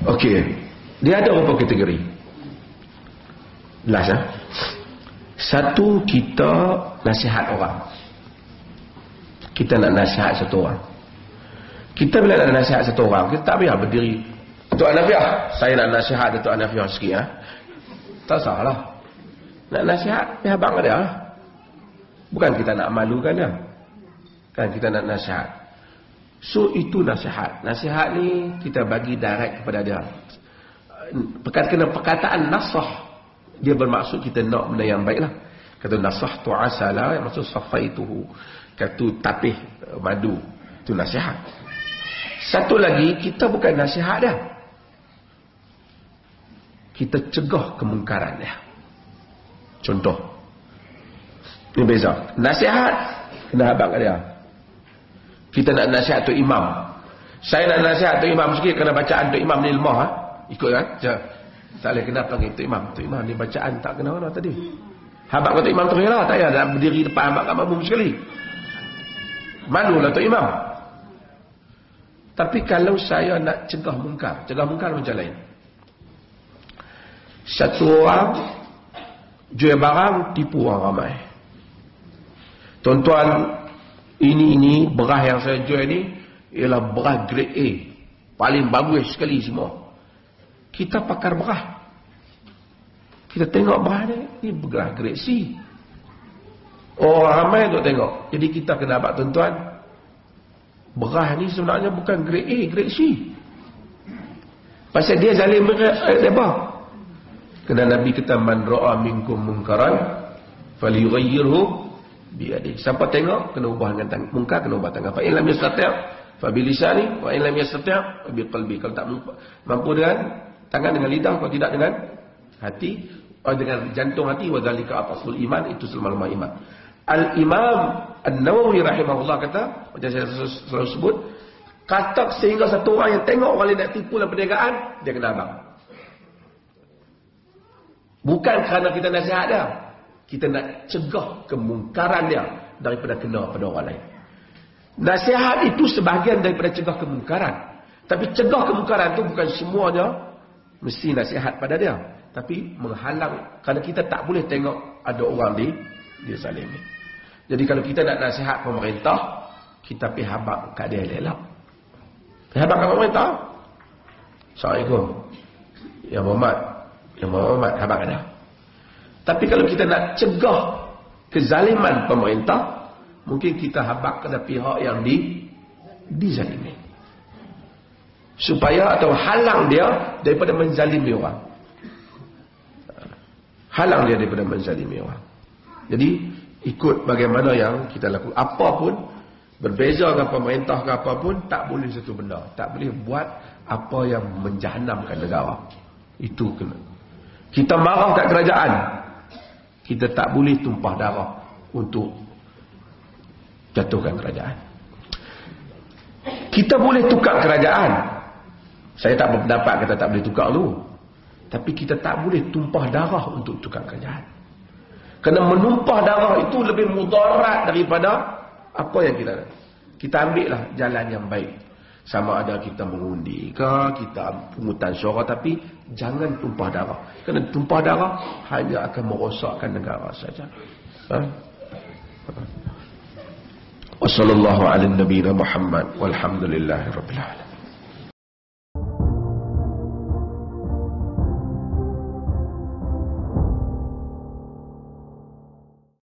Okey. Dia ada beberapa kategori. Last Satu, kita nasihat orang. Kita nak nasihat satu orang. Kita bila nak nasihat satu orang, kita tak payah berdiri. Datuk Anafiah, saya nak nasihat Datuk Anafiah sikit Tak salah. Nak nasihat, abang dia lah. Bukan kita nak malukan dia. Kan kita nak nasihat. So itu nasihat. Nasihat ni kita bagi direct kepada dia. Perkataan nasah, dia bermaksud kita nak benda yang baik lah. Kata nasah tu'asala, yang maksud safaituhu. Kata tapih madu. Itu nasihat. Satu lagi, kita bukan nasihat dia. Kita cegah kemungkaran dia. Contoh. Ini beza. Nasihat, kena abang kat dia. Kita nak nasihat tu imam. Saya nak nasihat tu imam sikit, kena bacaan tu imam ni lemah. Ikut kan? Tak boleh kena panggil tu imam. Tu imam ni bacaan tak kena mana tadi. Habak kata imam tu lah. Tak payah nak berdiri depan habak kat makmum sekali. Malulah tu imam. Tapi kalau saya nak cegah mungkar macam lain. Satu orang jual barang, tipu orang ramai. Tuan-tuan, ini beras yang saya jual ni ialah beras grade A, paling bagus sekali semua. Kita pakar beras, kita tengok beras ni beras grade C. Orang ramai untuk tengok. Jadi kita kena dapat tuan-tuan, beras ni sebenarnya bukan grade A, grade C. Pasal dia zalim apa? Kerana Nabi kata, man ra'a minkum munkaran falyughayyirhu biyadihi. Siapa tengok kena ubah dengan tangan, mungkar kena ubah tangan. Fa in lam yastati' fa bilisani wa in lam yastati' fa biqalbi. Kalau tak mampu dengan tangan, dengan lidah, kalau tidak dengan hati, dengan jantung hati, wa zalika afasul iman, itu selama-lama iman. Al-Imam An-Nawawi rahimahullah kata, macam saya selalu sebut, kata sehingga satu orang yang tengok orang lain nak tipu dalam perniagaan, dia kena abang. Bukan kerana kita nasihat dia, kita nak cegah kemungkaran dia daripada kena pada orang lain. Nasihat itu sebahagian daripada cegah kemungkaran. Tapi cegah kemungkaran itu bukan semuanya mesti nasihat pada dia, tapi menghalang, kerana kita tak boleh tengok ada orang dia zalimi. Jadi kalau kita nak nasihat pemerintah, kita pergi habaq kat dia elok. Pergi habaq kat pemerintah. Assalamualaikum. Yang Muhammad habaq kat dia. Tapi kalau kita nak cegah kezaliman pemerintah, mungkin kita habaq kepada pihak yang dizalimi. Supaya atau halang dia daripada menzalimi orang. Halang dia daripada menzalimi orang. Jadi ikut bagaimana yang kita lakukan. Apapun, berbeza dengan pemerintah ke apapun, tak boleh satu benda. Tak boleh buat apa yang menjahanamkan negara. Itu kena. Kita marah kat kerajaan, kita tak boleh tumpah darah untuk jatuhkan kerajaan. Kita boleh tukar kerajaan. Saya tak berpendapat kata tak boleh tukar tu. Tapi kita tak boleh tumpah darah untuk tukar kerajaan. Kerana menumpah darah itu lebih mudarat daripada apa yang kita ambil lah jalan yang baik. Sama ada kita mengundi ke, kita pungutan suara, tapi jangan tumpah darah. Kerana tumpah darah hanya akan merosakkan negara saja. Wassallallahu ala nabiyina Muhammad walhamdulillahi rabbil alamin.